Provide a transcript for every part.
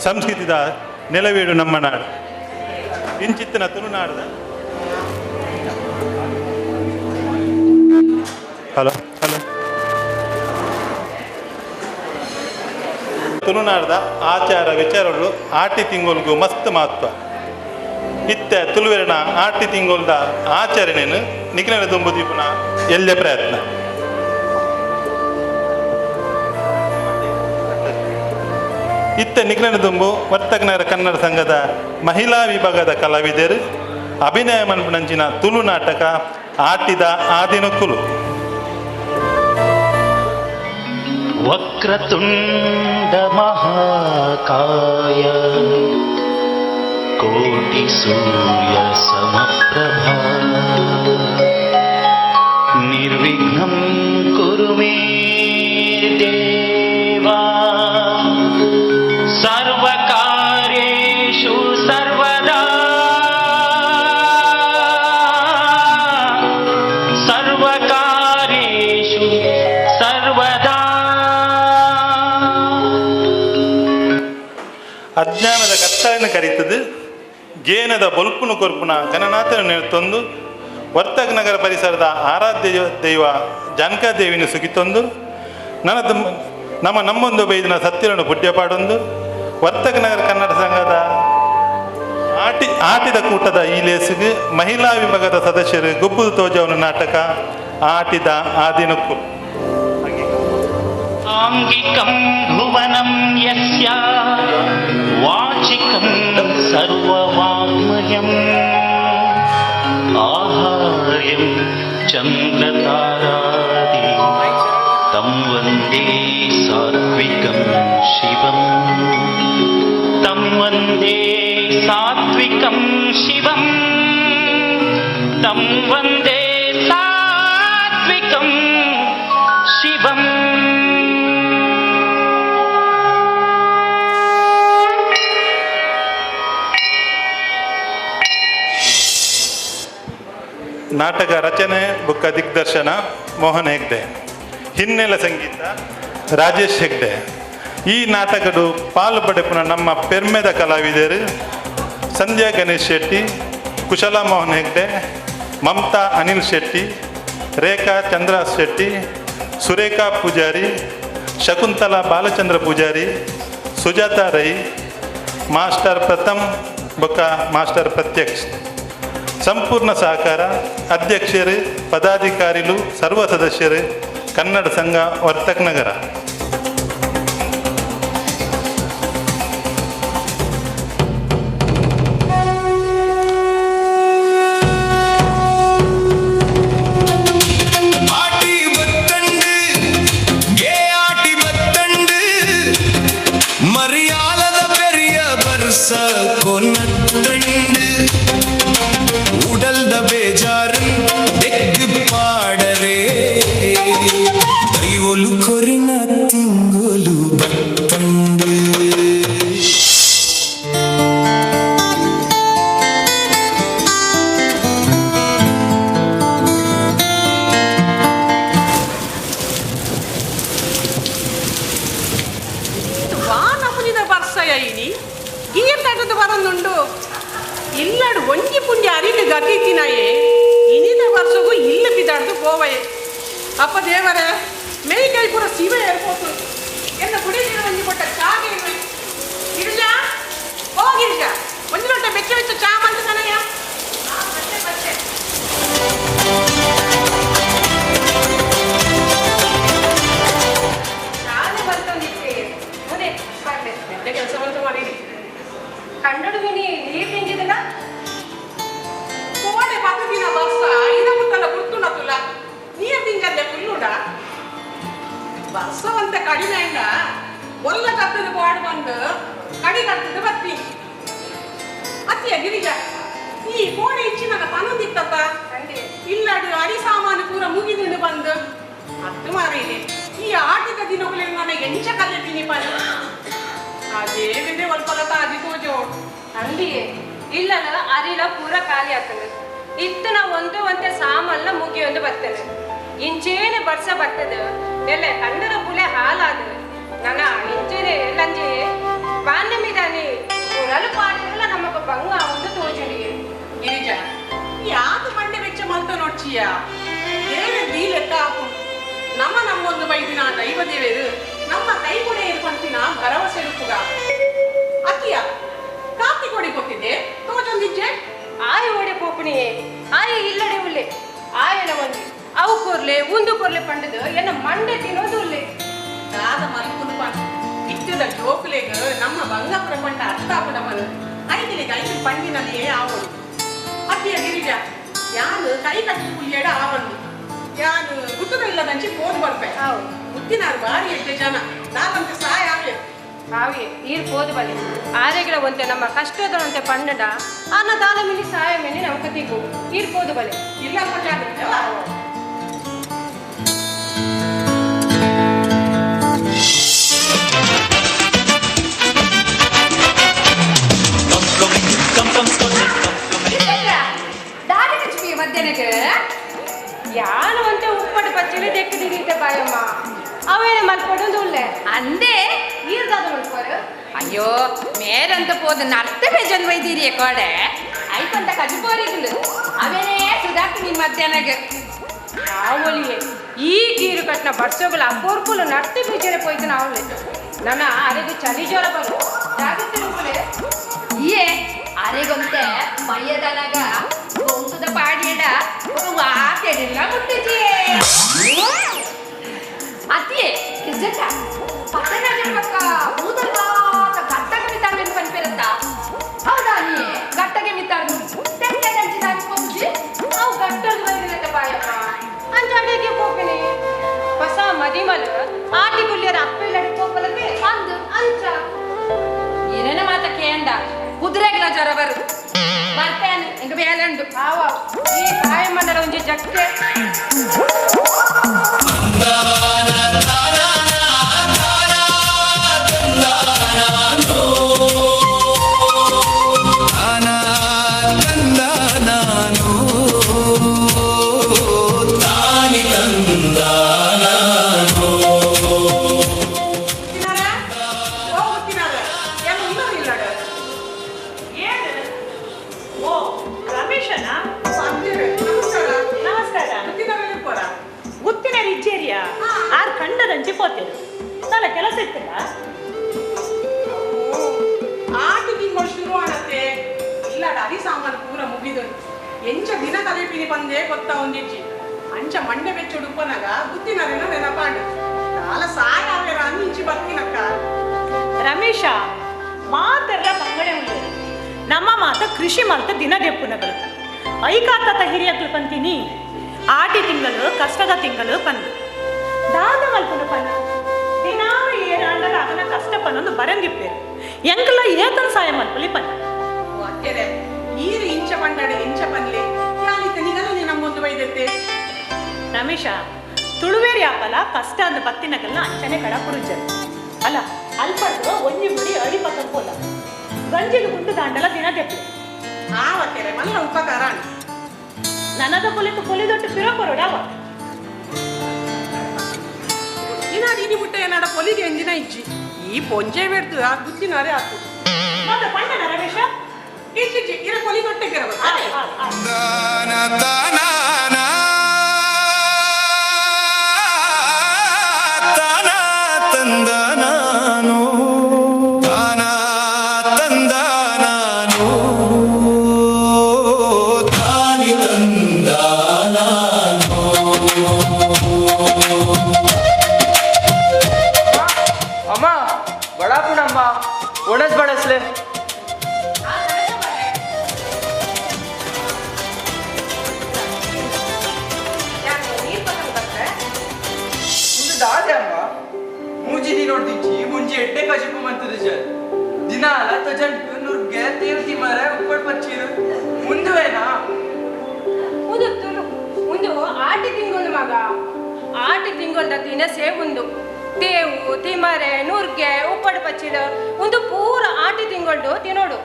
ಸಂಸ್ಕೃತಿದ ನೆಲವೀಡು ನಮ್ಮ ನಾಡು. ಇಂಚಿತ್ತಿನ ತುಳುನಾಡದ ತುಳುನಾಡದ ಆಚಾರ ವಿಚಾರಗಳು ಆಟಿ ತಿಂಗಳಿಗೂ ಮಸ್ತ್ ಮಹತ್ವ. ಇತ್ತೆ ತುಳುವೆರಣ ಆಟಿ ತಿಂಗಳದ ಆಚರಣೆಯನ್ನು ನಿಖಿಲ ದುಂಬುದೀಪನ ಎಲ್ಲೇ ಪ್ರಯತ್ನ. ಇತ್ತೆ ನಿಖಿಲ ದುಂಬು ವರ್ತಕನಗರ ಕನ್ನಡ ಸಂಘದ ಮಹಿಳಾ ವಿಭಾಗದ ಕಲಾವಿದರು ಅಭಿನಯ ಮನ್ಪುನಂಚಿನ ತುಳು ನಾಟಕ ಆಟಿದ ಆದಿನಕ್ಕುಲು. ವಕ್ರತುಂಡ ಮಹಾಕಾಯ ಕೋಟಿ ಸೂರ್ಯ ಸಮಪ್ರಭಾ ನಿರ್ವಿಘ್ನಂ ಕುರು ಮೇ ದೇವಾ ಸರ್ವಕಾರ್ಯೇಷು ಸರ್ವದಾ ಸರ್ವಕಾರ್ಯೇಷು ಸರ್ವದಾ. ಅಜ್ಞಾನದ ಕತ್ತಲಿನ ಕರಿತದು ಗೇನದ ಬೊಲ್ಪುನು ಕೊರ್ಪುನ ಗಣನಾಥನ ನೆನೆತೊಂದು ವರ್ತಕ ನಗರ ಪರಿಸರದ ಆರಾಧ್ಯ ದೈವ ಜಾನಕಾದೇವಿನ ಸುಗಿತೊಂದು ನಮ್ಮೊಂದು ಬೈದಿನ ಸತ್ಯವನ್ನು ಪುಡ್ಯಪಾಡೊಂದು ವರ್ತಕ ನಗರ ಕನ್ನಡ ಸಂಘದ ಆಟಿದ ಕೂಟದ ಈ ಲೇಸಿಗೆ ಮಹಿಳಾ ವಿಭಾಗದ ಸದಸ್ಯರು ಗುಬ್ಬುದು ತೋಜವನ ನಾಟಕ ಆಟಿದ ಆದಿನಕ್ಕು. ಆಂಗಿಕಂ ಭುವನಂ ಯಸ್ಯ ವಾಚಿಕಂ ಸರ್ವವಾಗ್ಮಯಂ ಆಹಾರ್ಯಂ ಚಂದ್ರತಾರಾದಿ ತಂ ವಂದೇ ಸಾತ್ವಿಕಂ ಶಿವಂ ತಂ ವಂದೇ ಸಾತ್ವಿಕಂ ಶಿವಂ ತಂ ವಂದೇ ಸಾತ್ವಿಕಂ ಶಿವಂ. ನಾಟಕ ರಚನೆ ಬುಕ್ಕ ದಿಗ್ದರ್ಶನ ಮೋಹನ್ ಹೆಗ್ಡೆ, ಹಿನ್ನೆಲೆ ಸಂಗೀತ ರಾಜೇಶ್ ಹೆಗ್ಡೆ. ಈ ನಾಟಕಡು ಪಾಲು ಪಡೆಪುನ ನಮ್ಮ ಪೆರ್ಮೆದ ಕಲಾವಿದರು ಸಂಧ್ಯಾ ಗಣೇಶ್ ಶೆಟ್ಟಿ, ಕುಶಲಾ ಮೋಹನ್ ಹೆಗ್ಡೆ, ಮಮತಾ ಅನಿಲ್ ಶೆಟ್ಟಿ, ರೇಖಾ ಚಂದ್ರ ಶೆಟ್ಟಿ, ಸುರೇಖಾ ಪೂಜಾರಿ, ಶಕುಂತಲಾ ಬಾಲಚಂದ್ರ ಪೂಜಾರಿ, ಸುಜಾತಾ ರೈ, ಮಾಸ್ಟರ್ ಪ್ರಥಮ್ ಬೊಕ್ಕ ಮಾಸ್ಟರ್ ಪ್ರತ್ಯಕ್ಷ್. ಸಂಪೂರ್ಣ ಸಹಕಾರ ಅಧ್ಯಕ್ಷರು ಪದಾಧಿಕಾರಿಗಳು ಸರ್ವ ಸದಸ್ಯರು ಕನ್ನಡ ಸಂಘ ವರ್ತಕ ನಗರ. மரியாத பெரிய பர்ச கொன்னண்டு ಉಡಲ್ದ ಬೇಜಾರು ಬೆದ್ದು ಪಾಡರೆ ದೈವಲು ಕೊರಿನ ತಿಂಗೋಲು ಬತ್ತಂಡು. ವಾನಪುನಿದ ಬರ್ಸಯ್ಯಿನಿ ಗೀರ್ತಟದ ಬರೊಂದುಂಡು ಇಲ್ಲಡು ಒಂಜಿ ಪುಂಜಿ ಅರಿಲು ಗತಿತ್ತಿನಾಯೇ ಇನಿದ ವರ್ಷಗೂ ಇಲ್ಲ ಬಿದ್ದಾಡ್ದು ಗೋವಯೇ. ಅಪ್ಪ ದೇವರೇ ಮೇಯ್ ಕೈ ಪೂರ ಶಿವ ಏರ್ಪೋತು ಎಲ್ಲ ಗುಡಿ ಒಂಜಿ ಕೊಟ್ಟ ಚಾಗೆ ಗಿರಿಜ ಓ ಗಿರಿಜ ಒಂಜಿ ಲೊಟ್ಟೆ ಬೆಚ್ಚ ಬೆಚ್ಚ ಚಾ ಬಂತು ಕಣಯ್ಯ. ಬಟ್ಟೆ ನಾನೇ ಬಂತಂದಿದ್ದೆ ಅದೇ ಬಟ್ಟೆ ಕೆಲಸ ಬಂತು ಮಾಡಿರಿ ಕಂಡಡು ನೀನು ನೀರು ನಿಂಗಿದಲ್ಲ ಕೋಡೆ ಬದುಕಿನ ಬಸ್ಸ ಐದ ಮುತ್ತಲ್ಲ ಗುರ್ತುಂಡ ತುಲ ನೀರು ತಿಂಗಲ್ಲೆ ಫುಲ್ಲುಡ ಬಸ್ಸವಂತ ಕಡಿಮೆ ಇಂದ ಒಲ್ಲ ಕತ್ತದ ಬಾಡು ಬಂದು ಕಡಿ ಕತ್ತದ ಬತ್ತಿ ಅತ್ತಿಯ ಗಿರಿಜ ಈ ಕೋಡೆ ಇಚ್ಚಿ ನನ್ನ ತನದಿತ್ತಪ್ಪ ಇಲ್ಲಡು ಅಡಿ ಸಾಮಾನು ಪೂರ ಮುಗಿದುಂಡು ಬಂದು ಹತ್ತು ಮಾರಿದೆ ಈ ಆಟದ ದಿನಗಳಲ್ಲಿ ನನಗೆ ಎಂಚ ಕಲಿತೀನಿ ಪದ ಅದೇ ಬೇರೆ ಒಲ್ಪಲತ ಅದಿಗೋಜೋ ಅಂದಿಯೇ ಇಲ್ಲಲ್ಲ ಅರಿಲ ಪೂರ ಖಾಲಿ ಆಗ್ತದೆ ಇತ್ತು ನಾವು ಒಂದೇ ಸಾಮಲ್ಲ ಮುಗಿಯೊಂದು ಬರ್ತದೆ ಇಂಚೇನೆ ಬರ್ಸ ಬರ್ತದೆ ಎಲ್ಲ ಕಂಡರ ಪುಲೆ ಹಾಲಾದ ನನ್ನ ಇಂಚೇನೆ ಲಂಜೆ ಬಾಂಡೆ ಮೀದ ಅವು ಕೊರ್ಲೆ ಒಂದು ಕೊರ್ಲೆ ಪಂಡದು ಏನ ಮಂಡೆ ತಿನ್ನೋದು ಉಲ್ಲೆ ದಾದ ಮಲ್ಪುನು ಇಟ್ಟದ ಜೋಕುಲೆಗ ನಮ್ಮ ಬಂಗಾಪುರ ಪಂಡ ಅರ್ಥಾಪುರ ಮನ ಐದಿಲಿಗೆ 5 ಪಂಡಿನಲ್ಲಿ ಆವಳು ಅತ್ತಿಯ ಗಿರಿಜ ಯಾನು ಕೈ ಕಟ್ಟಿ ಪುಲ್ಯಡ ಆವಳು ಯಾನು ಗುತ್ತದ ಇಲ್ಲದಂಚಿ ಹೋದ್ ಬರ್ಬೆ ಮುತ್ತಿನಾರು ಬಾರಿ ಎಡ್ಡೆ ಜನ ನಾವಂತ ಸಹಾಯ ಆವೆ ಹಾಗೆ ಈರ್ ಹೋದ್ ಬಲೆ ಆರೆಗಳ ಒಂತೆ ನಮ್ಮ ಕಷ್ಟದವಂತೆ ಪಂಡಡ ಅನ್ನ ದಾನ ಮಿನಿ ಸಹಾಯ ಮಿನಿ ನಮ್ಮ ಕತಿಗೂ ಈರ್ ಹೋದ್ ಬಲೆ ಇಲ್ಲ ಪಟ್ಟ ಮಧ್ಯಾಹ್ನಕ್ಕೆ ಯಾನು ಅಂತೆ ಉಪ್ಪಟ್ಟು ಪಚ್ಚಲಿ ದೆಕ್ಕದಿರೀತೆ ಬಾಯಮ್ಮ ಅವೇನೆ ಮಲ್ಕೊಡೋದು ಉಳ್ಳೆ ಅಂದೆ ಈರ್ದಾದ ಮಲ್ಕೋರು ಅಯ್ಯೋ ಮೇರಂತ ಪೋದ ನರ್ತ ಬೇಜನ್ ವೈದಿರಿ ಕೋಡೆ ಐಪಂತ ಕಜಿಬೋರಿಗಳು ಅವೇನೇ ಸುಧಾರ್ತಿ ನಿನ್ ಮಧ್ಯಾಹ್ನಗೆ ಅವಳಿಗೆ ಈ ಕೀರು ಕಟ್ಟಿನ ಬರ್ಸೋಗಳು ಅಪ್ಪೋರ್ಪುಲು ನರ್ತಿ ಬೀಜರೆ ಪೋಯ್ತು ನಾವಳೆ ನನ್ನ ಅರೆಗೆ ಚಳಿ ಜ್ವರ ಬರು ಜಾಗೃತಿ ಏ ಅರೆಗೊಂತೆ ಮಯ್ಯದನಗ ಗೊಂಸುದ ಪಾಡಿಯಡ ఒక వాటెడిలా ముట్టిజీ అతి కిజక పక్కన జరపక ఊదల్వాత గట్టకి మితాడని పనిపెరత ಹೌದಾ ನೀ ಗಟ್ಟಗೆ ಮಿತಾಡು ತೆಂಗೆ ದಂಚಿ ದಾಗಿ ಪೋಂಜಿ ಅವು ಗಟ್ಟಲು ಬಂದಿರತ್ತೆ ಬಾಯಪ್ಪ ಅಂಜಾಡಿಗೆ ಹೋಗನೆ ಹೊಸ ಮದಿಮಲ ಆಟಿ ಗುಲ್ಯರ ಅಪ್ಪೆಲ್ಲಡಿ ಹೋಗಲಕ್ಕೆ ಅಂದು ಅಂಚ ಏನೇನ ಮಾತ ಕೇಂಡ ಕುದುರೆಗಳ ಜ್ವರ ಬರುದು ಬರ್ತೇನೆ ಇಂಗ ಬೇಲಂಡು ಆವ ಈ ಕಾಯ ಮಂಡಲ ಒಂಜಿ ಜಕ್ಕೆ ಆರು ಕಂಡದಂಚಿ ಪೋತೇರು ನನ್ನ ಕೆಲಸ ಇತ್ತಲ್ಲ ಆಟು ತಿಂಗಳು ಶುರು ಆಡತ್ತೆ ಇಲ್ಲ ಅದಿ ಸಾಮಾನು ಪೂರ ಮುಗಿದು ಎಂಚ ದಿನ ತಲೆಪಿನಿ ಬಂದೆ ಗೊತ್ತಾ ಒಂದಿಜ್ಜಿ ಅಂಚ ಮಂಡೆ ಬೆಚ್ಚುಡುಪ್ಪನಾಗ ಗುತ್ತಿನರೇನ ನೆನಪಾಡು ಕಾಲ ಸಾಯ ಆವೇರ ಅಂಚಿ ಬರ್ತೀನಕ್ಕ ರಮೇಶ ಮಾತೆಲ್ಲ ಬಂಗಡೆ ಉಂಟು ನಮ್ಮ ಮಾತ ಕೃಷಿ ಮಾತ ದಿನ ದೆಪ್ಪುನಗಳು ಐಕಾತ ಹಿರಿಯಗಳು ಪಂತೀನಿ ಆಟಿ ತಿಂಗಳು ಕಷ್ಟದ ತಿಂಗಳು ಪಂದು ದಾದ ಮಲ್ಪುನ ಪನ ದಿನಾ ಏನಾಂಡರ ಅದನ್ನ ಕಷ್ಟ ಪನ್ನೊಂದು ಬರಂದಿಪ್ಪೇರು ಎಂಕಲ್ಲ ಏತನ ಸಾಯ ಮಲ್ಪಲಿ ಪನ ಅತ್ತೆರೆ ಈರು ಇಂಚ ಬಂಡಾಡೆ ಎಂಚ ಪನ್ಲೆ ಯಾನಿತ ನಿಗಲನೆ ನಮ್ಮೊಂದು ವೈದ್ಯತೆ ರಮೇಶ ತುಳುವೇರಿ ಆಪಲ ಕಷ್ಟ ಅಂದ ಬತ್ತಿನಗಲ್ನ ಅಂಚನೆ ಕಡ ಪುರುಜರು ಅಲ್ಲ ಅಲ್ಪಡ್ದು ಒಂಜಿ ಗುಡಿ ಅಡಿ ಪಕ್ಕಲ್ಲ ಗಂಜಿಗೆ ಗುಂಡು ದಾಂಡಲ ದಿನ ದೆಪ್ಪು ಆವತ್ತೆರೆ ಮಲ್ಲ ಉಪಕಾರ ನನದ ಪೊಲಿತು ಪೊಲಿದೊಟ್ಟು ಪಿರೋಕೊರಡವ ಇನಾಡಿ ಮುಟ್ಟ ಏನಾಡ ಪೊಲಿಗೆ ಎಂದಿನ ಇಜ್ಜಿ ಈ ಪೊಂಜೆ ಬೆಡ್ದು ಆ ಗುತ್ತಿನಾರೇ ಆತು ಮತ್ತೆ ಪಂಡನ ರಮೇಶ ಇಜ್ಜಿ ಇರ ಪೊಲಿ ದೊಟ್ಟೆಗೆ ದಾನ ದಾನ ತಾನ ತಂದ ನಾನು ತಾನ ತಂದ ನಾನು ತಾನಿ ತಂದ ನಾನು ಅಮ್ಮ ಬಡಾಪುಣಮ್ಮ ಒಣಸ್ ಬಡಸ್ಲೆ ದಾದೆ ಅಮ್ಮ ಮೂಜಿ ದಿ ನೋಡ್ತಿಚ್ಚಿ ಮುಂಜಿ ಎಡ್ಡೆ ಕಜಿಪು ಮಂತದ ಜಲ್ ದಿನ ಅಲ್ಲ ತಜಂಟು ನುರ್ಗೆ ತೇಲ್ತಿ ಮರ ಉಪ್ಪಡ್ ಪಚ್ಚಿರು ಮುಂದುವೇನಾ ಒಂದು ತುಳು ಒಂದು ಆಟಿ ತಿಂಗಳು ಮಗ ಆಟಿ ತಿಂಗಳದ ದಿನಸೇ ಒಂದು ತೇವು ತಿಮರೆ ನುರ್ಗೆ ಉಪ್ಪಡು ಪಚ್ಚಿಡ ಒಂದು ಪೂರ ಆಟಿ ತಿಂಗಳು ತಿನ್ನೋಡು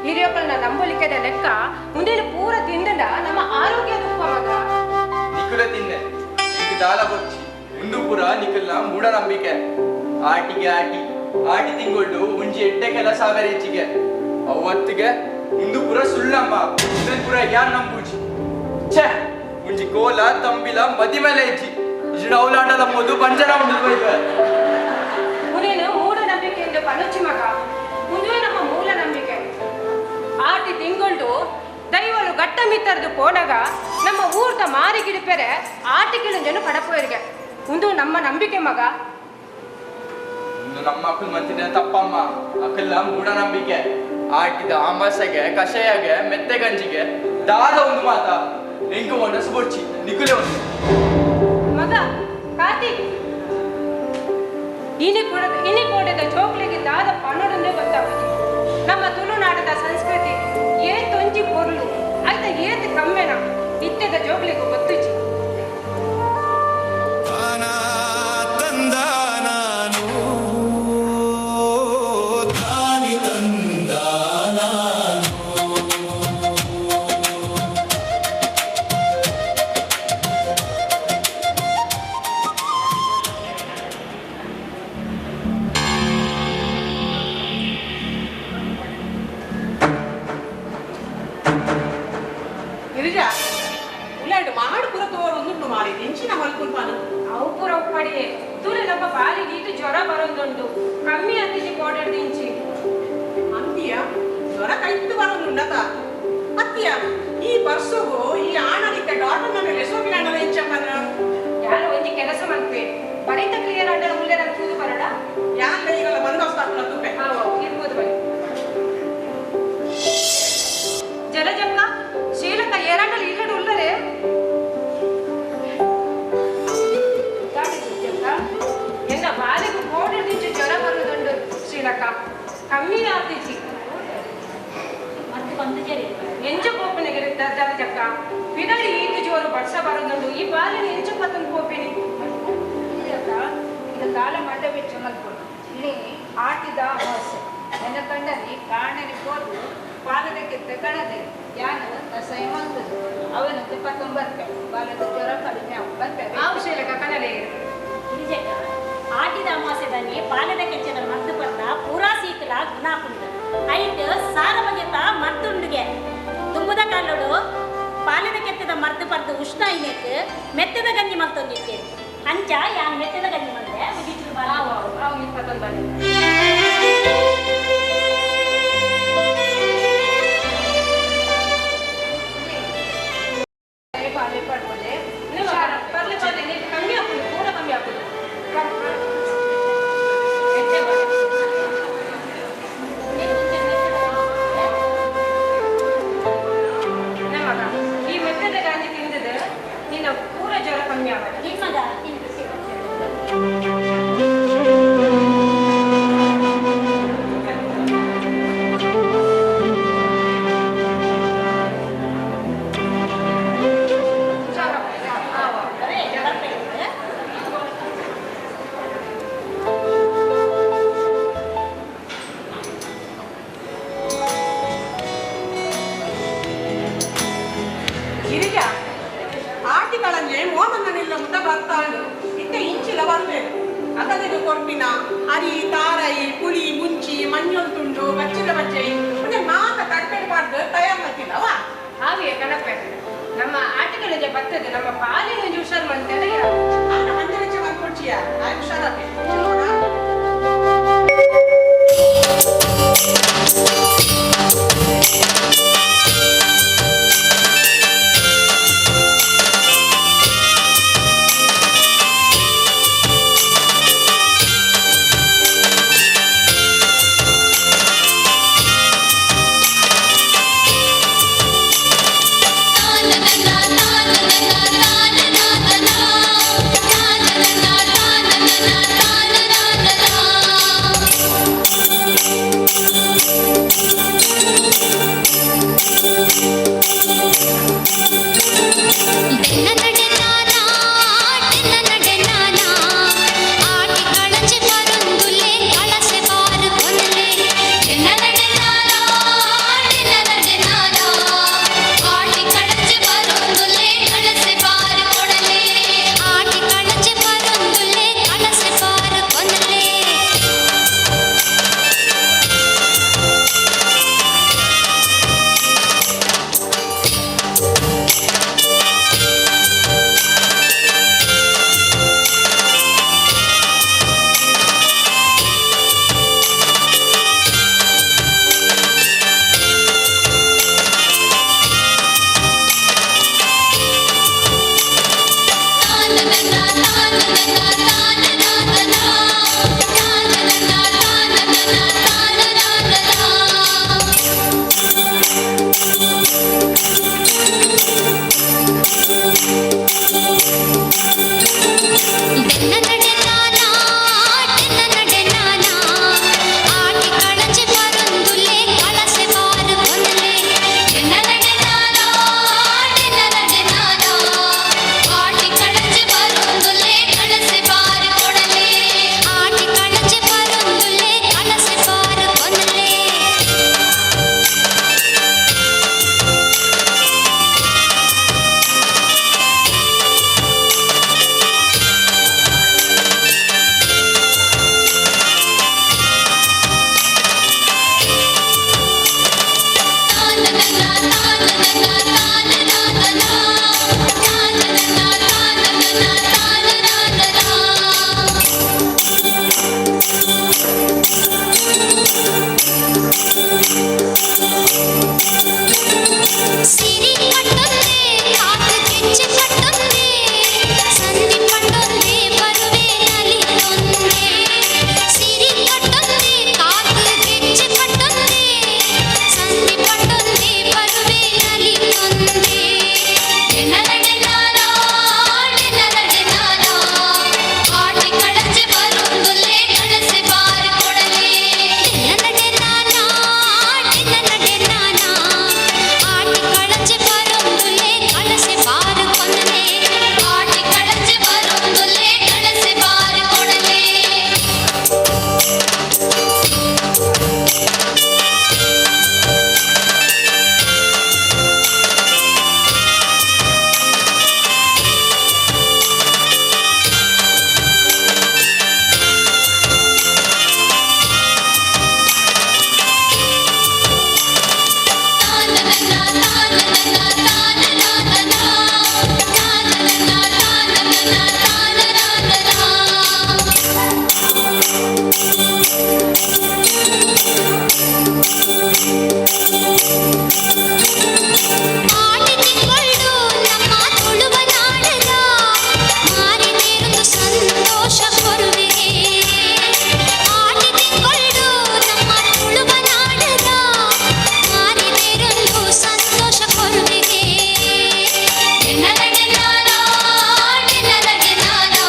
ಹಿರಿಯಪ್ಪನ ನಂಬಲಿಕೆದ ಲೆಕ್ಕ ಮುಂದಿನ ಪೂರ ತಿಂದಡ ನಮ್ಮ ಆರೋಗ್ಯ ದುಃಖ ಮಗ ನಿಕುಲ ತಿನ್ನೆ ನಿಕ್ ದಾಲ ಬೊಚ್ಚಿ ಮುಂದು ಪುರ ನಿಕಲ್ನ ಮೂಢನಂಬಿಕೆ ಆಟಿಗೆ ಆಟಿ ತಿಂಗಳು ಮುಂಜಿ ಎಡ್ಡೆ ಕೆಲಸ ಆವೇರೆ ಹೆಚ್ಚಿಗೆ ಅವತ್ತಿಗೆ ಮುಂದು ಪುರ ಸುಳ್ಳಮ್ಮ ಇದನ್ ಪುರ ಯಾನ್ ನಂಬೂಜಿ ಛೇ ಮುಂಜಿ ಕೋಲ ತಂಬಿಲ ಮದಿ ಮೇಲೆ ಹೆಚ್ಚಿ ಇಜಿಡ ಅವಲಾಂಡದ ಮೊದು ಬಂಜರ ಉಂಡು ಬೈವೆ ಮುಂದೇನು ಮೂಢನಂಬಿಕೆಯಿಂದ ಪನುಚಿ ಮಗ ಮುಂದೆ ನಮ್ಮ ಮೂಲ ನಂಬಿಕೆ ಆಟಿ ತಿಂಗಳು ದೈವಲು ಗಟ್ಟ ಮಿತ್ತರದು ಪೋನಾಗ ನಮ್ಮ ಊರ್ದ ಮಾರಿ ಗಿಡಿಪೆರೆ ಆಟಿಗಿಳು ಜನ ಪಡಪೋಯರಿಗೆ ಒಂದು ನಮ್ಮ ನಂಬಿಕೆ ಮಗ. ಇನ್ನು ನಮ್ಮ ಮಕ್ಕಳು ಮಂತಿನ ತಪ್ಪಮ್ಮ ಅಕ್ಕಲ್ಲ ಮೂಢನಂಬಿಕೆ. ಆಟಿದ ಅಮಾಸೆಗೆ ಕಷಾಯಗೆ ಮೆತ್ತೆ ಗಂಜಿಗೆ ದಾದ ಒಂದು ಮಾತ ಎಂಕ ಒಣಸು ಬೊಡ್ಚಿ ನಿಕುಲೆ ಒಂದು ಮಗ ಕಾರ್ತಿಕ್ ಇನಿ ಕೋಟದ ಜೋಕ್ಲಿಗೆ ದಾದ ಪನ್ನೊಡಂದೇ ಗೊತ್ತಾಗುತ್ತೆ. ನಮ್ಮ ತುಳುನಾಡದ ಸಂಸ್ಕೃತಿ ಏತ್ ಒಂಜಿ ಪೊರ್ಲು ಆಯ್ತ ಏತ್ ಕಮ್ಮೆನ ಇತ್ತೆದ ಜೋಕ್ಲಿಗೂ ಗೊತ್ತುಚ್ಚಿ. ತಾನ ತಂದ ನಾನು ತಾನಿ ತಂದ ನಾನು ಗಿರಿಜಾ ಉಳ್ಳಾಡು ಮಾಡು ಪುರ ತೋರು ಒಂದುಂಟು ಮಾರಿ ನೆಂಚಿನ ಮಲ್ಕುಲ್ಪಾನು ಅವು ಪೂರ ಉಪ್ಪಡಿ ತುಲೆ ನಮ್ಮ ಬಾಲಿಗೆ ಇದು ಜ್ವರ ಬರೋದುಂಟು ಕಮ್ಮಿ ಹತ್ತಿಸಿ ಕೋಟೆಡ್ ದಿಂಚಿ ಅಂತೀಯ ಜ್ವರ ಕೈತ್ತು ಬರೋದುಂಡತ ಅತ್ತಿಯ ಈ ಬರ್ಸೋಗು ಈ ಆಣಲಿಕ್ಕೆ ಡಾಕ್ಟರ್ ಮೇಲೆ ಲೆಸೋಗಿ ಆಣಲ ಹೆಚ್ಚಂದ್ರ ಯಾರು ಒಂಜಿ ಕೆಲಸ ಮಾಡ್ತೀವಿ ಬರೀತ ಕ್ಲಿಯರ್ ಆಡಲ್ಲ ಮುಂದೆ ನನ್ನ ಕೂದು ಬರಡ ಯಾಕೆ ಈಗಲ್ಲ ಬಂದೋಸ್ತ ಆಗ್ತಲ್ಲ ತುಪ್ಪೆ ಇರ್ಬೋದು ಬರೀ ಜಲಜಕ್ಕ ಶೀಲಕ ಏರಾಡಲು ಇಲ್ಲಡು ಉಳ್ಳರೆ ಎಂದ ಬಾಲಿಗೂ ಕೋಟೆಡ್ ದಿಂಚಿ ಜ್ವರ ಬರೋದುಂಟು ಶ್ರೀಲಕ ಕಮ್ಮಿ ಆಗ್ತಿಚ್ಚಿ ಎಂಚ ಕೋಪಿನಿಗಿರುತ್ತ ಜಲಜಕ್ಕ ಪಿದಳಿ ಈದು ಜೋರು ಬಡ್ಸ ಬರೋದುಂಟು ಈ ಬಾಲಿನ ಎಂಚ ಪತ್ತೊಂದು ಕೋಪಿನಿ ಇದು ಕಾಲ ಮಡ್ಡ ಬೆಚ್ಚ ಮಲ್ಕೊಂಡು ಇಲ್ಲಿ ಆಟಿದ ಅಮಾವಾಸ್ಯೆ ನನ್ನ ಕಂಡಲ್ಲಿ ಕಾಣನೆ ಕೋರ್ದು ಪಾಲದಕ್ಕೆ ತೆಗಣದೆ ಯಾನ ಸೈಮಂತದ್ದು ಅವನಂತೆ ಪತ್ತೊಂಬರ್ಕೆ ಬಾಲದ ಜ್ವರ ಕಡಿಮೆ ಬರ್ಬೇಕು ಆ ಶ್ರೀಲಕ ಕನ್ನಡ ಆಟಿದ ಅಮಾವಾಸ್ಯದಲ್ಲಿ ಪಾಲದ ಕೆಚ್ಚನ ಮದ್ದು ಬಂದ ಪೂರಾ ಸೀಕಲ ಗುಣಾಪುಂಡ ಐಟ್ ಸಾರ ಬಗೆತ ಮದ್ದುಂಡಿಗೆ ತುಂಬದ ಕಾಲೋಡು ಪಾಲದ ಕೆತ್ತದ ಮರ್ದು ಪರ್ದು ಉಷ್ಣ ಇನೇಕ್ ಮೆತ್ತದ ಗಂಜಿ ಮಲ್ತೊಂದಿರ್ತೇನೆ ಅಂಚ ಯಾನ್ ಮೆತ್ತದ ಗಂಜಿ ಮಲ್ದೆ ಮುಗಿದ್ರು ಬಾಲ ಅವು ಇಪ್ಪತ್ತೊಂದು ಬಾರಿ ಬಾಲೆ ಪಡ್ಬೋದೆ ಬರ್ಲಿ ಬರ್ಲಿ ನೀನು ಕಮ್ಮಿ ಹಾಕುದು ಪೂರ ಕಮ್ಮಿ ಹಾಕುದು ನಮಗ ಈ ಮೆತ್ತದ ಗಾಂಧಿ ತಿಂದದ ನಿನ್ನ ಪೂರ ಜ್ವರ ಕಮ್ಮಿ ಆಗಲ್ಲ ನಿಮ್ಮಗ ಗಿರಿಜ ಆಟಿಗಳನ್ನೇ ಮೋನನ್ನೆಲ್ಲ ಮುದ್ದ ಬರ್ತಾಂಡು ಇತ್ತೆ ಇಂಚಿಲ ಬರ್ಬೇಕು ಅದನ್ನು ಕೊರ್ಪಿನ ಅರಿ ತಾರೈ ಪುಳಿ ಮುಂಚಿ ಮಂಜೊಂದುಂಡು ಬಚ್ಚಿದ ಬಚ್ಚೆ ಮತ್ತೆ ಮಾತ ಕಡ್ಪೆಡ್ಬಾರ್ದು ತಯಾರು ಮಾಡ್ತಿಲ್ಲವಾ ಹಾಗೆ ಕಣಪ್ಪೆ ನಮ್ಮ ಆಟಗಳಿಗೆ ಬರ್ತದೆ ನಮ್ಮ ಪಾಲಿನ ಹುಷಾರು ಮಾಡ್ತಾರೆ ಆನ ಮಂದಿ ವೆಚ್ಚ ಬಂದ್ಕೊಡ್ಚಿಯ ಆ ಹುಷಾರಕ್ಕೆ ನೋಡ na na na na na na na na na na na na na ಸಿರಿ ಪಟ್ಟೊಂದೆ ಕಾತು ಕೆಚ್ಚು ಪಟ್ಟೊಂದೆ ಸಂಧಿ ಪಟ್ಟೊಂದೆ ಬರುವೆ ನಲಿತೊಂದೆ ಸಿರಿ ಪಟ್ಟೊಂದೆ ಕಾತು ಕೆಚ್ಚು ಪಟ್ಟೊಂದೆ ಸಂಧಿ ಪಟ್ಟೊಂದೆ ಬರುವೆ ನಲಿತೊಂದೆ ಡೆನರಡೆ ನಾನೋ ಡೆನರಡೆ ನಾನೋ ಆಟಿ ಕಳಚೆ ಬರುಂದುಲೆ ಕಳಸೆ ಬಾರು ಕೊಡಲೆ ಡೆನರಡೆ ನಾನೋ ಡೆನರಡೆ ನಾನೋ ಆಟಿ ಕಳಚೆ ಬರುಂದುಲೆ ಕಳಸೆ ಬಾರು ಕೊಡಲೆ ಆಟಿ ಕಳಚೆ ಬರುಂದುಲೆ ಕಳಸೆ ಬಾರು ಕೊಡಲೆ ಆಟಿಕೊಳ್ಳು ನಮ್ಮ ತುಳುವ ನಾಡದ ಮಾರಿದೇರುದು ಸಂತೋಷ ಕೊರುವಿಗೆ ಆಟಿಕೊಳ್ಳು ನಮ್ಮ ತುಳುವ ನಾಡದ ಮಾರಿದೇರುದು ಸಂತೋಷ ಕೊರುವಿಗೆ ಡೆನರಡೆ ನಾನೋ ಡೆನರಡೆ ನಾನೋ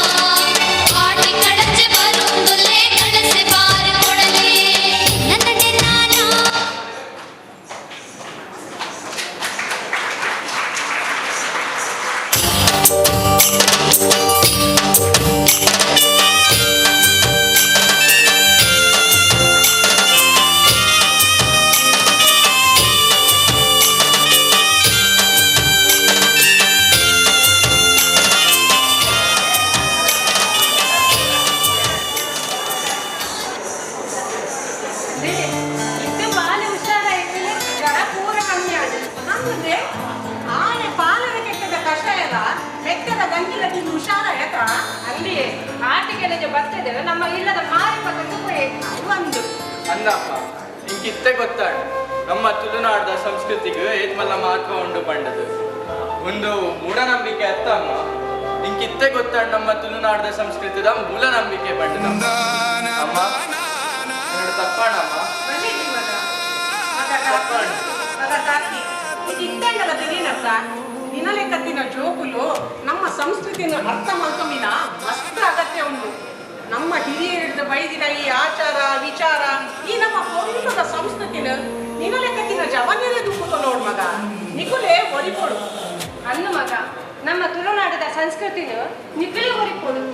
ಆಟಿ ಕಳಚೆ ಬರುಂದುಲೆ ಕಳಸೆ ಬಾರು ಕೊಡಲೆ ಡೆನರಡೆ ನಾನೋ ಇದು ಬಾಲೆ ಹುಷಾರಾಯ್ತಲೆ ಜ್ವರ ಪೂರ ಕಮ್ಮಿ ಆಗಿದೆ ನಮ್ಗೆ ಆನೆ ಪಾಲನ ಕೆಟ್ಟದ ಕಷಾಯದ ಬೆಟ್ಟದ ಗಂಗಿಲ ತಿಂದು ಹುಷಾರಾಯ್ತಾ ಅಲ್ಲಿ ಆಟಿಕೆಲೆಗೆ ಬರ್ತದೆ ನಮ್ಮ ಇಲ್ಲದ ಮಾರಿ ಪಕ್ಕಕ್ಕೆ ಉಪಯೋಗ ಒಂದು ಅಂದಪ್ಪ ಇಂಕಿತ್ತೆ ಗೊತ್ತಾಡು ನಮ್ಮ ತುಳುನಾಡದ ಸಂಸ್ಕೃತಿಗೆ ಏತ್ಮಲ್ಲ ಮಹತ್ವ ಉಂಡು ಪಂಡದು ಒಂದು ಮೂಢನಂಬಿಕೆ ಅತ್ತಮ್ಮ ಇಂಕಿತ್ತೆ ಗೊತ್ತಾಡು ನಮ್ಮ ತುಳುನಾಡದ ಸಂಸ್ಕೃತಿದ ಮೂಲನಂಬಿಕೆ ಪಂಡದು ಅಮ್ಮ ಎರಡು ತಪ್ಪಾಣಮ್ಮ ಇದ್ದಂಗದ ದಿನಕ್ಕ ದಿನಲೆಕ್ಕತ್ತಿನ ಜೋಕುಲು ನಮ್ಮ ಸಂಸ್ಕೃತಿನ ಅರ್ಥ ಮಾಡ್ಕೊಂಬಿನ ಮಸ್ತ್ ಅಗತ್ಯ ಉಂಟು ನಮ್ಮ ಹಿರಿಯರಿದ್ದ ಬೈದಿನ ಈ ಆಚಾರ ವಿಚಾರ ಈ ನಮ್ಮ ಪೌರುಷದ ಸಂಸ್ಕೃತಿನ ದಿನಲೆಕ್ಕತ್ತಿನ ಜವನ್ಯರೇ ದುಃಖ ನೋಡ್ ಮಗ ನಿಕುಲೆ ಒರಿಕೊಡು ಅನ್ನು ಮಗ ನಮ್ಮ ತುಳುನಾಡದ ಸಂಸ್ಕೃತಿನ ನಿಖಿಲು ಹೊರಿಕೊಡು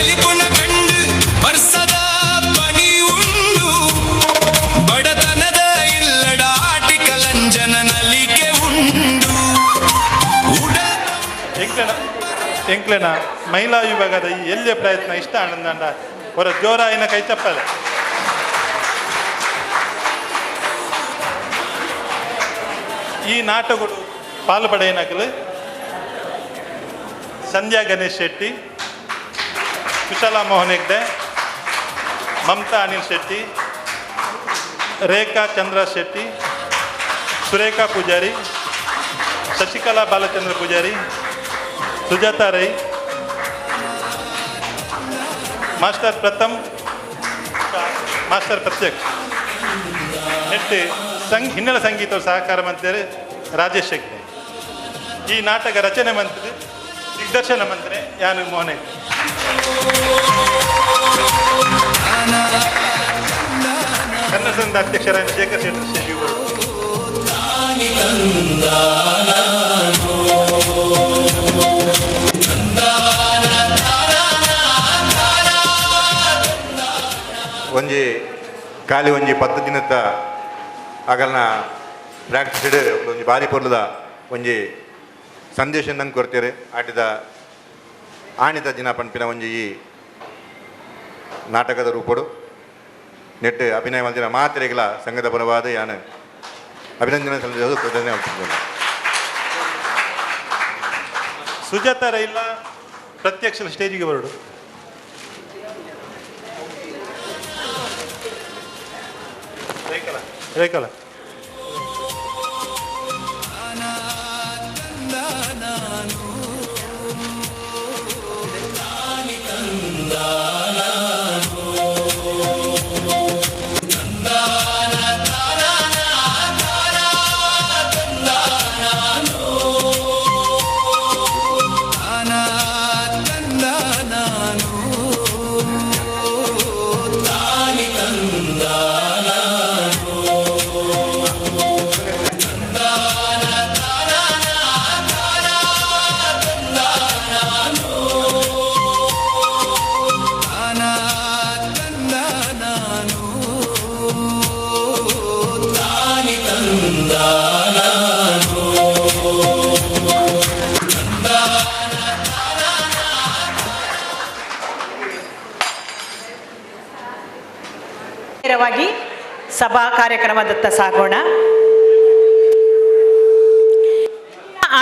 ಎಲಿಪುನ ಕಂಡು ವರ್ಷದ ಪನಿ ಉಂಡು ಬಡತನದ ಇಲ್ಲಡ ಆಟಿಕಲಂಜನ ನಲಿಕೆ ಉಂಡು ಎಂಕ್ಲೆನ ಮಹಿಳಾ ವಿಭಾಗದ ಈ ಎಲ್ಲೆ ಪ್ರಯತ್ನ ಇಷ್ಟ ಆನಂದಂಡ ಹೊರ ಜೋರಾಯಿನ ಕೈ ಚಪ್ಪಲೆ ಈ ನಾಟಕಗಳು ಪಾಲ್ಪಡೆಯನಕಲು ಸಂಧ್ಯಾ ಗಣೇಶ್ ಶೆಟ್ಟಿ, ಕುಶಲಾ ಮೋಹನ್ ಹೆಗ್ಡೆ, ಮಮತಾ ಅನಿಲ್ ಶೆಟ್ಟಿ, ರೇಖಾ ಚಂದ್ರ ಶೆಟ್ಟಿ, ಸುರೇಖಾ ಪೂಜಾರಿ, ಶಶಿಕಲಾ ಬಾಲಚಂದ್ರ ಪೂಜಾರಿ, ಸುಜಾತಾ ರೈ, ಮಾಸ್ಟರ್ ಪ್ರಥಮ್, ಮಾಸ್ಟರ್ ಪ್ರತ್ಯಕ್ಷ ನೆಟ್ಟು ಹಿನ್ನೆಲೆ ಸಂಗೀತ ಸಹಕಾರ ಮಂತ್ರಿ ರಾಜೇಶ್ ಹೆಗ್ಡೆ. ಈ ನಾಟಕ ರಚನೆ ಮಂತ್ರಿ ದಿಗ್ದರ್ಶನ ಮಂತ್ರಿ ಯಾನು ಮೋಹನ್ ಹೆಗ್ಡೆ. ಕನ್ನಡ ಸಂಘದ ಅಧ್ಯಕ್ಷರಾದ ಶೇಖರ್ ಶೆಟ್ಟಿ ಒಂಜಿ ಖಾಲಿ ಒಂಜಿ 10 ದಿನದ ಆಗಲ್ನ ಪ್ರಾಕ್ಟೀಸ್ ಒಂಜಿ ಬಾರಿ ಪೊರ್ಲದ ಒಂಜಿ ಸಂದೇಶ ನಂಗೆ ಕೊಡ್ತೀರಿ ಆಟಿದ ಆಣಿತ ದಿನ ಪಂಪಿನ ಒಂಜಿ ಈ ನಾಟಕದ ರೂಪಡು ನೆಟ್ಟು ಅಭಿನಯ ಮಂದಿರ ಮಾತ್ರೆಗಳ ಸಂಘದ ಪರವಾದ ಯಾನು ಅಭಿನಂದನೆ ಸಲ್ಲಿಸೋದು ಕೃತಜ್ಞತೆ ಹೇಳ್ತಿದ್ದೇನೆ. ಸುಜಾತ ರೈಲ ಪ್ರತ್ಯಕ್ಷ ಸ್ಟೇಜಿಗೆ ಬರಡು. ಬೇಕಲ್ಲ. ನೇರವಾಗಿ ಸಭಾ ಕಾರ್ಯಕ್ರಮದತ್ತ ಸಾಗೋಣ.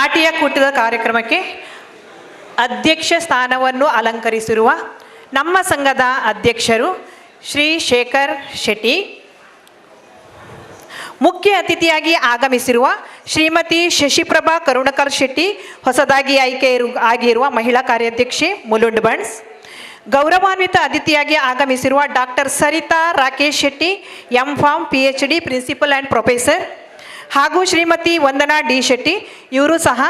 ಆಟಿಯ ಕೂಟದ ಕಾರ್ಯಕ್ರಮಕ್ಕೆ ಅಧ್ಯಕ್ಷ ಸ್ಥಾನವನ್ನು ಅಲಂಕರಿಸಿರುವ ನಮ್ಮ ಸಂಘದ ಅಧ್ಯಕ್ಷರು ಶ್ರೀ ಶೇಖರ್ ಶೆಟ್ಟಿ, ಮುಖ್ಯ ಅತಿಥಿಯಾಗಿ ಆಗಮಿಸಿರುವ ಶ್ರೀಮತಿ ಶಶಿಪ್ರಭಾ ಕರುಣಕರ್ ಶೆಟ್ಟಿ, ಹೊಸದಾಗಿ ಆಗಿರುವ ಮಹಿಳಾ ಕಾರ್ಯಾಧ್ಯಕ್ಷೆ ಮುಲುಂಡ್ ಬಣ್ಸ್, ಗೌರವಾನ್ವಿತ ಅತಿಥಿಯಾಗಿ ಆಗಮಿಸಿರುವ doctor Sarita Rakesh Shetty, M Pharm PhD principal and professor, ಹಾಗೂ ಶ್ರೀಮತಿ ವಂದನಾ ಡಿ ಶೆಟ್ಟಿ, ಇವರು ಸಹ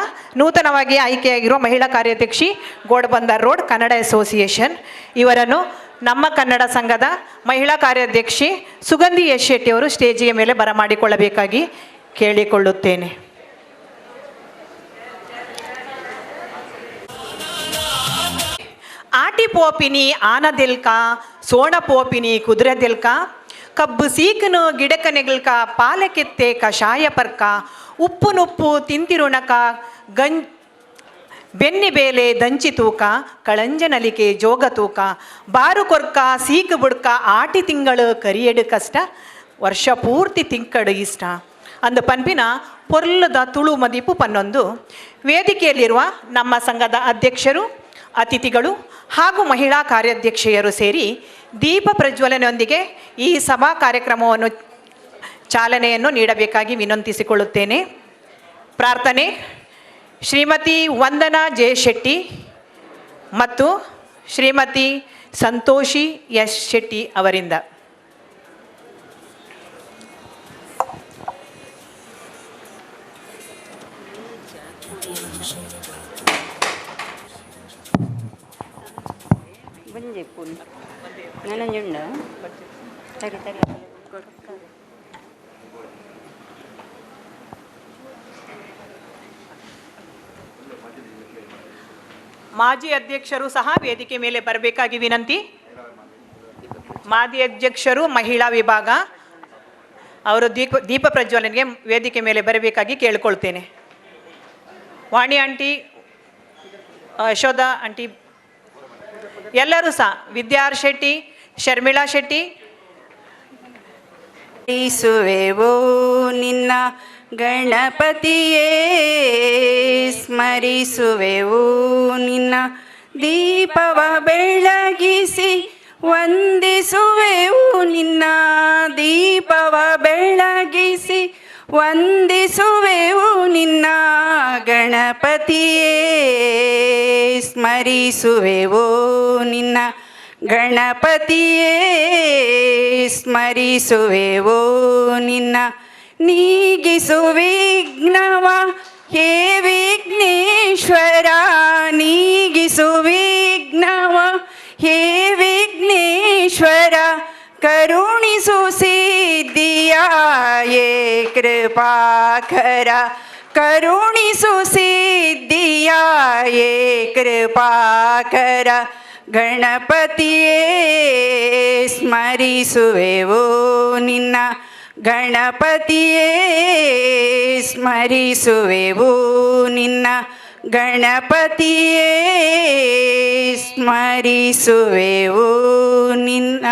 ನೂತನವಾಗಿ ಆಯ್ಕೆಯಾಗಿರುವ ಮಹಿಳಾ ಕಾರ್ಯಾಧ್ಯಕ್ಷಿ ಗೋಡಬಂದರ್ ರೋಡ್ ಕನ್ನಡ ಅಸೋಸಿಯೇಷನ್. ಇವರನ್ನು ನಮ್ಮ ಕನ್ನಡ ಸಂಘದ ಮಹಿಳಾ ಕಾರ್ಯಾಧ್ಯಕ್ಷಿ ಸುಗಂಧಿ ಎಸ್ ಶೆಟ್ಟಿ ಅವರು ಸ್ಟೇಜಿಗೆ ಮೇಲೆ ಬರಮಾಡಿಕೊಳ್ಳಬೇಕಾಗಿ ಕೇಳಿಕೊಳ್ಳುತ್ತೇನೆ. ಆಟಿ ಪೋಪಿನಿ ಆನದೆಲ್ಕ, ಸೋಣ ಪೋಪಿನಿ ಕುದುರೆದೆಲ್ಕ, ಕಬ್ಬು ಸೀಕನು ಗಿಡಕ ನೆಗಲ್ಕ, ಪಾಲಕೆತ್ತೆ ಕಷಾಯ ಪರ್ಕ, ಉಪ್ಪು ನುಪ್ಪು ತಿಂತಿರುಣಕ, ಬೆನ್ನಿ ಬೇಲೆ ದಂಚಿ ತೂಕ, ಕಳಂಜನಲಿಕೆ ಜೋಗ ತೂಕ, ಬಾರು ಕೊರ್ಕ ಸೀಕು ಬುಡ್ಕ, ಆಟಿ ತಿಂಗಳು ಕರಿಯಡು ಕಷ್ಟ, ವರ್ಷ ಪೂರ್ತಿ ತಿಂಕಡು ಇಷ್ಟ ಅಂದು ಪನ್ಪಿನ ಪೊರ್ಲದ ತುಳು ಮದಿಪು ಪನ್ನೊಂದು ವೇದಿಕೆಯಲ್ಲಿರುವ ನಮ್ಮ ಸಂಘದ ಅಧ್ಯಕ್ಷರು, ಅತಿಥಿಗಳು ಹಾಗೂ ಮಹಿಳಾ ಕಾರ್ಯಾಧ್ಯಕ್ಷೆಯರು ಸೇರಿ ದೀಪ ಪ್ರಜ್ವಲನೆಯೊಂದಿಗೆ ಈ ಸಭಾ ಕಾರ್ಯಕ್ರಮವನ್ನು ಚಾಲನೆಯನ್ನು ನೀಡಬೇಕಾಗಿ ವಿನಂತಿಸಿಕೊಳ್ಳುತ್ತೇನೆ. ಪ್ರಾರ್ಥನೆ ಶ್ರೀಮತಿ ವಂದನಾ ಜೆ ಶೆಟ್ಟಿ ಮತ್ತು ಶ್ರೀಮತಿ ಸಂತೋಷಿ ಎಸ್ ಶೆಟ್ಟಿ ಅವರಿಂದ. ಮಾಜಿ ಅಧ್ಯಕ್ಷರು ಸಹ ವೇದಿಕೆ ಮೇಲೆ ಬರಬೇಕಾಗಿ ವಿನಂತಿ. ಮಾಜಿ ಅಧ್ಯಕ್ಷರು ಮಹಿಳಾ ವಿಭಾಗ ಅವರು ದೀಪ ಪ್ರಜ್ವಲನೆಗೆ ವೇದಿಕೆ ಮೇಲೆ ಬರಬೇಕಾಗಿ ಕೇಳಿಕೊಳ್ತೇನೆ. ವಾಣಿ ಆಂಟಿ, ಯಶೋಧ ಆಂಟಿ, ಎಲ್ಲರೂ ಸಹ, ವಿದ್ಯಾರ್ ಶೆಟ್ಟಿ, ಶರ್ಮಿಳಾ ಶೆಟ್ಟಿ. ಸ್ಮರಿಸುವೆವು ನಿನ್ನ ಗಣಪತಿಯೇ, ಸ್ಮರಿಸುವೆವು ನಿನ್ನ ದೀಪವ ಬೆಳಗಿಸಿ, ವಂದಿಸುವೆವು ನಿನ್ನ ದೀಪವ ಬೆಳಗಿಸಿ, ವಂದಿಸುವೆವು ನಿನ್ನ ಗಣಪತಿಯೇ, ಸ್ಮರಿಸುವೆವು ನಿನ್ನ ಗಣಪತಿಯೇ, ಸ್ಮರಿಸುವೆವು ನಿನ್ನ ನೀಗಿಸು ವಿಘ್ನವ ಹೇ ವಿಘ್ನೇಶ್ವರ, ನೀಗಿಸು ವಿಘ್ನವ ಹೇ ವಿಘ್ನೇಶ್ವರ, ಕರುಣಿಸು ಸಿದ್ಧಿಯ ಯೇ ಕೃಪಾಕರ, ಕರುಣಿಸು ಸಿದ್ಧಿಯ ಯೇ ಕೃಪಾಕರ, ಗಣಪತಿಯೇ ಸ್ಮರಿಸುವೆವು ನಿನ್ನ ಗಣಪತಿಯೇ, ಸ್ಮರಿಸುವೆವು ನಿನ್ನ ಗಣಪತಿಯೇ, ಸ್ಮರಿಸುವೆವು ನಿನ್ನ.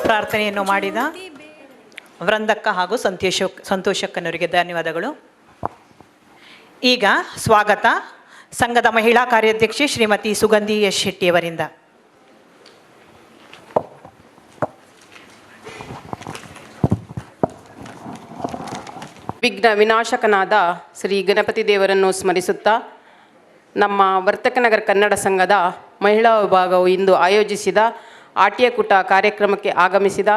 ಪ್ರಾರ್ಥನೆಯನ್ನು ಮಾಡಿದ ವೃಂದಕ್ಕ ಹಾಗೂ ಸಂತೋಷಕ್ಕನವರಿಗೆ ಧನ್ಯವಾದಗಳು. ಈಗ ಸ್ವಾಗತ ಸಂಘದ ಮಹಿಳಾ ಕಾರ್ಯಾಧ್ಯಕ್ಷೆ ಶ್ರೀಮತಿ ಸುಗಂಧಿ ಎಸ್ ಶೆಟ್ಟಿಯವರಿಂದ. ವಿಘ್ನ ವಿನಾಶಕನಾದ ಶ್ರೀ ಗಣಪತಿ ದೇವರನ್ನು ಸ್ಮರಿಸುತ್ತಾ ನಮ್ಮ ವರ್ತಕನಗರ ಕನ್ನಡ ಸಂಘದ ಮಹಿಳಾ ವಿಭಾಗವು ಇಂದು ಆಯೋಜಿಸಿದ ಆಟ್ಯಕೂಟ ಕಾರ್ಯಕ್ರಮಕ್ಕೆ ಆಗಮಿಸಿದ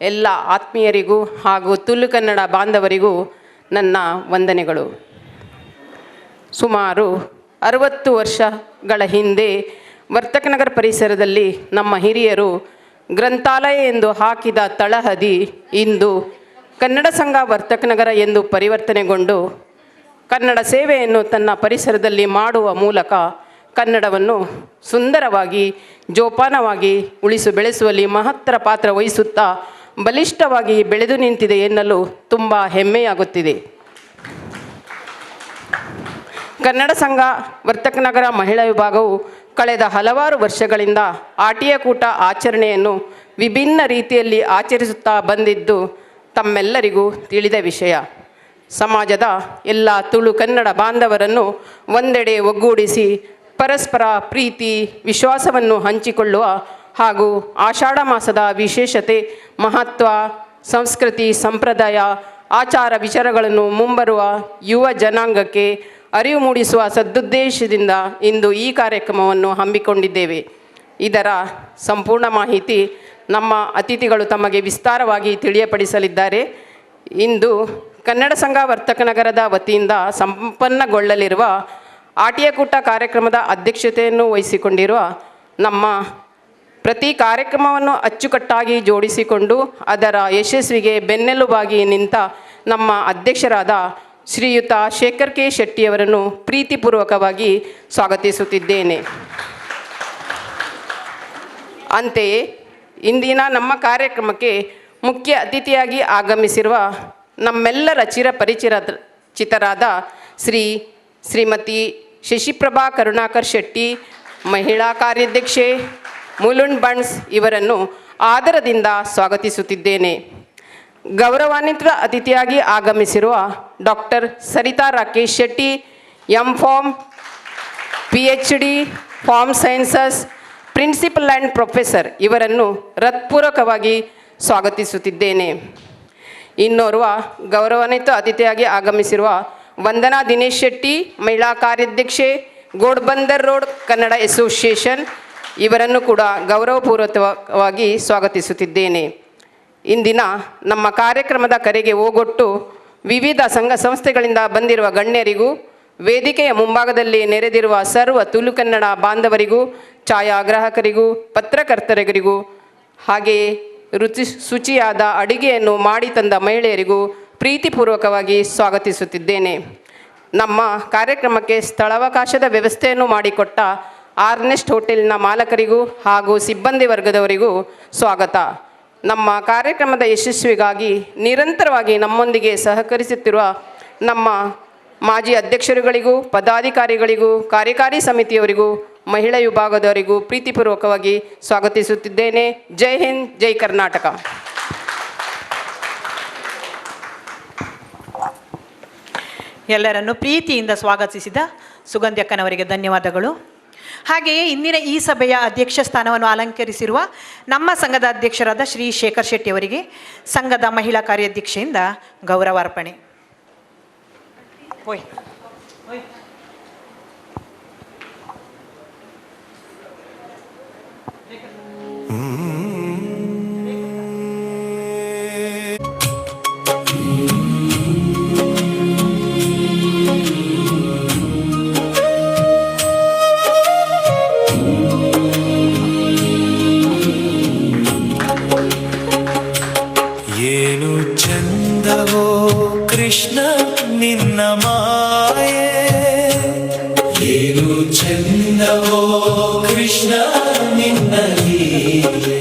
ಎಲ್ಲ ಆತ್ಮೀಯರಿಗೂ ಹಾಗೂ ತುಳು ಕನ್ನಡ ಬಾಂಧವರಿಗೂ ನನ್ನ ವಂದನೆಗಳು. ಸುಮಾರು 60 ವರ್ಷಗಳ ಹಿಂದೆ ವರ್ತಕನಗರ ಪರಿಸರದಲ್ಲಿ ನಮ್ಮ ಹಿರಿಯರು ಗ್ರಂಥಾಲಯ ಎಂದು ಹಾಕಿದ ತಳಹದಿ ಇಂದು ಕನ್ನಡ ಸಂಘ ವರ್ತಕನಗರ ಎಂದು ಪರಿವರ್ತನೆಗೊಂಡು ಕನ್ನಡ ಸೇವೆಯನ್ನು ತನ್ನ ಪರಿಸರದಲ್ಲಿ ಮಾಡುವ ಮೂಲಕ ಕನ್ನಡವನ್ನು ಸುಂದರವಾಗಿ ಜೋಪಾನವಾಗಿ ಉಳಿಸು ಬೆಳೆಸುವಲ್ಲಿ ಮಹತ್ತರ ಪಾತ್ರ ವಹಿಸುತ್ತಾ ಬಲಿಷ್ಠವಾಗಿ ಬೆಳೆದು ನಿಂತಿದೆ ಎನ್ನಲು ತುಂಬ ಹೆಮ್ಮೆಯಾಗುತ್ತಿದೆ. ಕನ್ನಡ ಸಂಘ ವರ್ತಕನಗರ ಮಹಿಳಾ ವಿಭಾಗವು ಕಳೆದ ಹಲವಾರು ವರ್ಷಗಳಿಂದ ಆಟಿಯಕೂಟ ಆಚರಣೆಯನ್ನು ವಿಭಿನ್ನ ರೀತಿಯಲ್ಲಿ ಆಚರಿಸುತ್ತಾ ಬಂದಿದ್ದು ತಮ್ಮೆಲ್ಲರಿಗೂ ತಿಳಿದ ವಿಷಯ. ಸಮಾಜದ ಎಲ್ಲ ತುಳು ಕನ್ನಡ ಬಾಂಧವರನ್ನು ಒಂದೆಡೆ ಒಗ್ಗೂಡಿಸಿ ಪರಸ್ಪರ ಪ್ರೀತಿ ವಿಶ್ವಾಸವನ್ನು ಹಂಚಿಕೊಳ್ಳುವ ಹಾಗೂ ಆಷಾಢ ಮಾಸದ ವಿಶೇಷತೆ ಮಹತ್ವ ಸಂಸ್ಕೃತಿ ಸಂಪ್ರದಾಯ ಆಚಾರ ವಿಚಾರಗಳನ್ನು ಮುಂಬರುವ ಯುವ ಜನಾಂಗಕ್ಕೆ ಅರಿವು ಮೂಡಿಸುವ ಸದುದ್ದೇಶದಿಂದ ಇಂದು ಈ ಕಾರ್ಯಕ್ರಮವನ್ನು ಹಮ್ಮಿಕೊಂಡಿದ್ದೇವೆ. ಇದರ ಸಂಪೂರ್ಣ ಮಾಹಿತಿ ನಮ್ಮ ಅತಿಥಿಗಳು ತಮಗೆ ವಿಸ್ತಾರವಾಗಿ ತಿಳಿಯಪಡಿಸಲಿದ್ದಾರೆ. ಇಂದು ಕನ್ನಡ ಸಂಘ ವರ್ತಕನಗರದ ವತಿಯಿಂದ ಸಂಪನ್ನಗೊಳ್ಳಲಿರುವ ಆಟಿಯಕೂಟ ಕಾರ್ಯಕ್ರಮದ ಅಧ್ಯಕ್ಷತೆಯನ್ನು ವಹಿಸಿಕೊಂಡಿರುವ ನಮ್ಮ ಪ್ರತಿ ಕಾರ್ಯಕ್ರಮವನ್ನು ಅಚ್ಚುಕಟ್ಟಾಗಿ ಜೋಡಿಸಿಕೊಂಡು ಅದರ ಯಶಸ್ವಿಗೆ ಬೆನ್ನೆಲುಬಾಗಿ ನಿಂತ ನಮ್ಮ ಅಧ್ಯಕ್ಷರಾದ ಶ್ರೀಯುತ ಶೇಖರ್ ಕೆ ಶೆಟ್ಟಿಯವರನ್ನು ಪ್ರೀತಿಪೂರ್ವಕವಾಗಿ ಸ್ವಾಗತಿಸುತ್ತಿದ್ದೇನೆ. ಅಂತೆಯೇ ಇಂದಿನ ನಮ್ಮ ಕಾರ್ಯಕ್ರಮಕ್ಕೆ ಮುಖ್ಯ ಅತಿಥಿಯಾಗಿ ಆಗಮಿಸಿರುವ ನಮ್ಮೆಲ್ಲರ ಚಿರಪರಿಚಿತರಾದ ಶ್ರೀಮತಿ ಶಶಿಪ್ರಭಾ ಕರುಣಾಕರ್ ಶೆಟ್ಟಿ ಮಹಿಳಾ ಕಾರ್ಯಾಧ್ಯಕ್ಷೆ ಮುಲುಂಡ್ ಬಣ್ಸ್ ಇವರನ್ನು ಆದರದಿಂದ ಸ್ವಾಗತಿಸುತ್ತಿದ್ದೇನೆ. ಗೌರವಾನ್ವಿತ ಅತಿಥಿಯಾಗಿ ಆಗಮಿಸಿರುವ doctor Sarita Rakesh Shetty M Pharm PhD pharm sciences principal and professor ಇವರನ್ನು ಹೃತ್ಪೂರ್ವಕವಾಗಿ ಸ್ವಾಗತಿಸುತ್ತಿದ್ದೇನೆ. ಇನ್ನೋರ್ವ ಗೌರವಾನ್ವಿತ ಅತಿಥಿಯಾಗಿ ಆಗಮಿಸಿರುವ ವಂದನಾ ದಿನೇಶ್ ಶೆಟ್ಟಿ ಮಹಿಳಾ ಕಾರ್ಯಾಧ್ಯಕ್ಷೆ ಗೋಡ್ಬಂದರ್ ರೋಡ್ ಕನ್ನಡ ಅಸೋಸಿಯೇಷನ್ ಇವರನ್ನು ಕೂಡ ಗೌರವಪೂರ್ವಕವಾಗಿ ಸ್ವಾಗತಿಸುತ್ತಿದ್ದೇನೆ. ಇಂದಿನ ನಮ್ಮ ಕಾರ್ಯಕ್ರಮದ ಕರೆಗೆ ಓಗೊಟ್ಟು ವಿವಿಧ ಸಂಘ ಸಂಸ್ಥೆಗಳಿಂದ ಬಂದಿರುವ ಗಣ್ಯರಿಗೂ ವೇದಿಕೆಯ ಮುಂಭಾಗದಲ್ಲಿ ನೆರೆದಿರುವ ಸರ್ವ ತುಳು ಕನ್ನಡ ಬಾಂಧವರಿಗೂ ಛಾಯಾಗ್ರಾಹಕರಿಗೂ ಪತ್ರಕರ್ತರಿಗೂ ಹಾಗೆಯೇ ಶುಚಿಯಾದ ಅಡಿಗೆಯನ್ನು ಮಾಡಿ ತಂದ ಮಹಿಳೆಯರಿಗೂ ಪ್ರೀತಿಪೂರ್ವಕವಾಗಿ ಸ್ವಾಗತಿಸುತ್ತಿದ್ದೇನೆ. ನಮ್ಮ ಕಾರ್ಯಕ್ರಮಕ್ಕೆ ಸ್ಥಳಾವಕಾಶದ ವ್ಯವಸ್ಥೆಯನ್ನು ಮಾಡಿಕೊಟ್ಟ ಆರ್ನೆಸ್ಟ್ ಹೋಟೆಲ್ನ ಮಾಲಕರಿಗೂ ಹಾಗೂ ಸಿಬ್ಬಂದಿ ವರ್ಗದವರಿಗೂ ಸ್ವಾಗತ. ನಮ್ಮ ಕಾರ್ಯಕ್ರಮದ ಯಶಸ್ವಿಗಾಗಿ ನಿರಂತರವಾಗಿ ನಮ್ಮೊಂದಿಗೆ ಸಹಕರಿಸುತ್ತಿರುವ ನಮ್ಮ ಮಾಜಿ ಅಧ್ಯಕ್ಷರುಗಳಿಗೂ ಪದಾಧಿಕಾರಿಗಳಿಗೂ ಕಾರ್ಯಕಾರಿ ಸಮಿತಿಯವರಿಗೂ ಮಹಿಳಾ ವಿಭಾಗದವರಿಗೂ ಪ್ರೀತಿಪೂರ್ವಕವಾಗಿ ಸ್ವಾಗತಿಸುತ್ತಿದ್ದೇನೆ. ಜೈ ಹಿಂದ್, ಜೈ ಕರ್ನಾಟಕ. ಎಲ್ಲರನ್ನು ಪ್ರೀತಿಯಿಂದ ಸ್ವಾಗತಿಸಿದ ಸುಗಂಧಿ ಅಕ್ಕನವರಿಗೆ ಧನ್ಯವಾದಗಳು. ಹಾಗೆಯೇ ಇಂದಿನ ಈ ಸಭೆಯ ಅಧ್ಯಕ್ಷ ಸ್ಥಾನವನ್ನು ಅಲಂಕರಿಸಿರುವ ನಮ್ಮ ಸಂಘದ ಅಧ್ಯಕ್ಷರಾದ ಶ್ರೀ ಶೇಖರ್ ಶೆಟ್ಟಿ ಅವರಿಗೆ ಸಂಘದ ಮಹಿಳಾ ಕಾರ್ಯಾಧ್ಯಕ್ಷೆಯಿಂದ ಗೌರವಾರ್ಪಣೆ. ಏನು ಚಂದವೋ ಕೃಷ್ಣ ನಿನ್ನ ಮಾಯೆ, ಏನು ಚಂದವೋ ಕೃಷ್ಣ ನಿನ್ನ ಲೀಲೆ.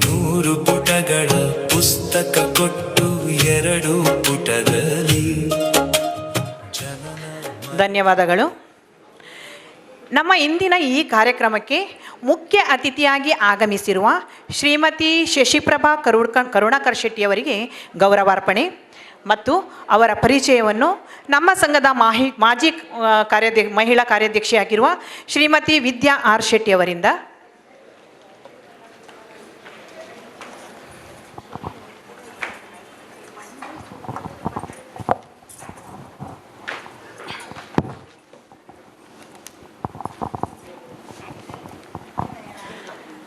100 ಪುಟಗಳ ಪುಸ್ತಕ ಕೊಟ್ಟು 2 ಪುಟದಲ್ಲಿ. ಧನ್ಯವಾದಗಳು. ನಮ್ಮ ಇಂದಿನ ಈ ಕಾರ್ಯಕ್ರಮಕ್ಕೆ ಮುಖ್ಯ ಅತಿಥಿಯಾಗಿ ಆಗಮಿಸಿರುವ ಶ್ರೀಮತಿ ಶಶಿಪ್ರಭಾ ಕರುಣಾಕರ್ ಶೆಟ್ಟಿಯವರಿಗೆ ಗೌರವಾರ್ಪಣೆ ಮತ್ತು ಅವರ ಪರಿಚಯವನ್ನು ನಮ್ಮ ಸಂಘದ ಮಾಜಿ ಮಹಿಳಾ ಕಾರ್ಯಾಧ್ಯಕ್ಷೆಯಾಗಿರುವ ಶ್ರೀಮತಿ ವಿದ್ಯಾ ಆರ್ ಶೆಟ್ಟಿಯವರಿಂದ.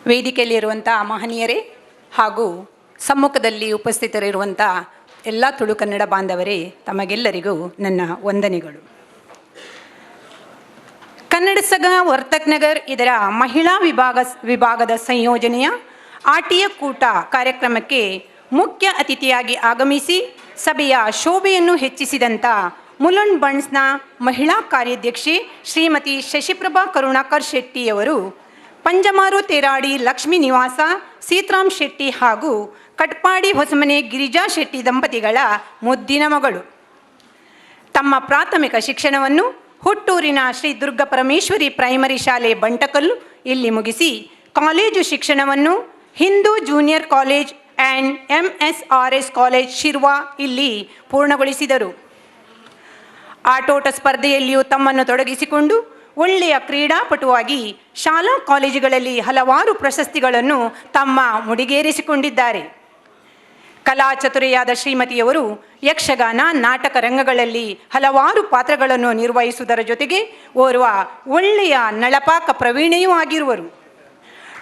ವೇದಿಕೆಯಲ್ಲಿರುವಂಥ ಮಹನೀಯರೇ ಹಾಗೂ ಸಮ್ಮುಖದಲ್ಲಿ ಉಪಸ್ಥಿತರಿರುವಂಥ ಎಲ್ಲ ತುಳು ಕನ್ನಡ ಬಾಂಧವರೇ, ತಮಗೆಲ್ಲರಿಗೂ ನನ್ನ ವಂದನೆಗಳು. ಕನ್ನಡ ಸಂಘ ವರ್ತಕ್ನಗರ್ ಇದರ ಮಹಿಳಾ ವಿಭಾಗದ ಸಂಯೋಜನೆಯ ಆಟಿಯ ಕೂಟ ಕಾರ್ಯಕ್ರಮಕ್ಕೆ ಮುಖ್ಯ ಅತಿಥಿಯಾಗಿ ಆಗಮಿಸಿ ಸಭೆಯ ಶೋಭೆಯನ್ನು ಹೆಚ್ಚಿಸಿದಂಥ ಮುಲುಂಡ್ ಬಂಡ್ಸ್ನ ಮಹಿಳಾ ಕಾರ್ಯಾಧ್ಯಕ್ಷೆ ಶ್ರೀಮತಿ ಶಶಿಪ್ರಭಾ ಕರುಣಾಕರ್ ಶೆಟ್ಟಿಯವರು ಪಂಜಮಾರು ತೇರಾಡಿ ಲಕ್ಷ್ಮೀ ನಿವಾಸ ಸೀತಾರಾಮ್ ಶೆಟ್ಟಿ ಹಾಗೂ ಕಟ್ಪಾಡಿ ಹೊಸಮನೆ ಗಿರಿಜಾ ಶೆಟ್ಟಿ ದಂಪತಿಗಳ ಮುದ್ದಿನ ಮಗಳು. ತಮ್ಮ ಪ್ರಾಥಮಿಕ ಶಿಕ್ಷಣವನ್ನು ಹುಟ್ಟೂರಿನ ಶ್ರೀ ದುರ್ಗ ಪರಮೇಶ್ವರಿ ಪ್ರೈಮರಿ ಶಾಲೆ ಬಂಟಕಲ್ಲು ಇಲ್ಲಿ ಮುಗಿಸಿ ಕಾಲೇಜು ಶಿಕ್ಷಣವನ್ನು Hindu junior college and MSRS college Shirva ಇಲ್ಲಿ ಪೂರ್ಣಗೊಳಿಸಿದರು. ಆಟೋಟ ಸ್ಪರ್ಧೆಯಲ್ಲಿಯೂ ತಮ್ಮನ್ನು ತೊಡಗಿಸಿಕೊಂಡು ಒಳ್ಳೆಯ ಕ್ರೀಡಾಪಟುವಾಗಿ ಶಾಲಾ ಕಾಲೇಜುಗಳಲ್ಲಿ ಹಲವಾರು ಪ್ರಶಸ್ತಿಗಳನ್ನು ತಮ್ಮ ಮುಡಿಗೇರಿಸಿಕೊಂಡಿದ್ದಾರೆ. ಕಲಾಚತುರೆಯಾದ ಶ್ರೀಮತಿಯವರು ಯಕ್ಷಗಾನ ನಾಟಕ ರಂಗಗಳಲ್ಲಿ ಹಲವಾರು ಪಾತ್ರಗಳನ್ನು ನಿರ್ವಹಿಸುವುದರ ಜೊತೆಗೆ ಓರ್ವ ಒಳ್ಳೆಯ ನಳಪಾಕ ಪ್ರವೀಣೆಯೂ ಆಗಿರುವರು.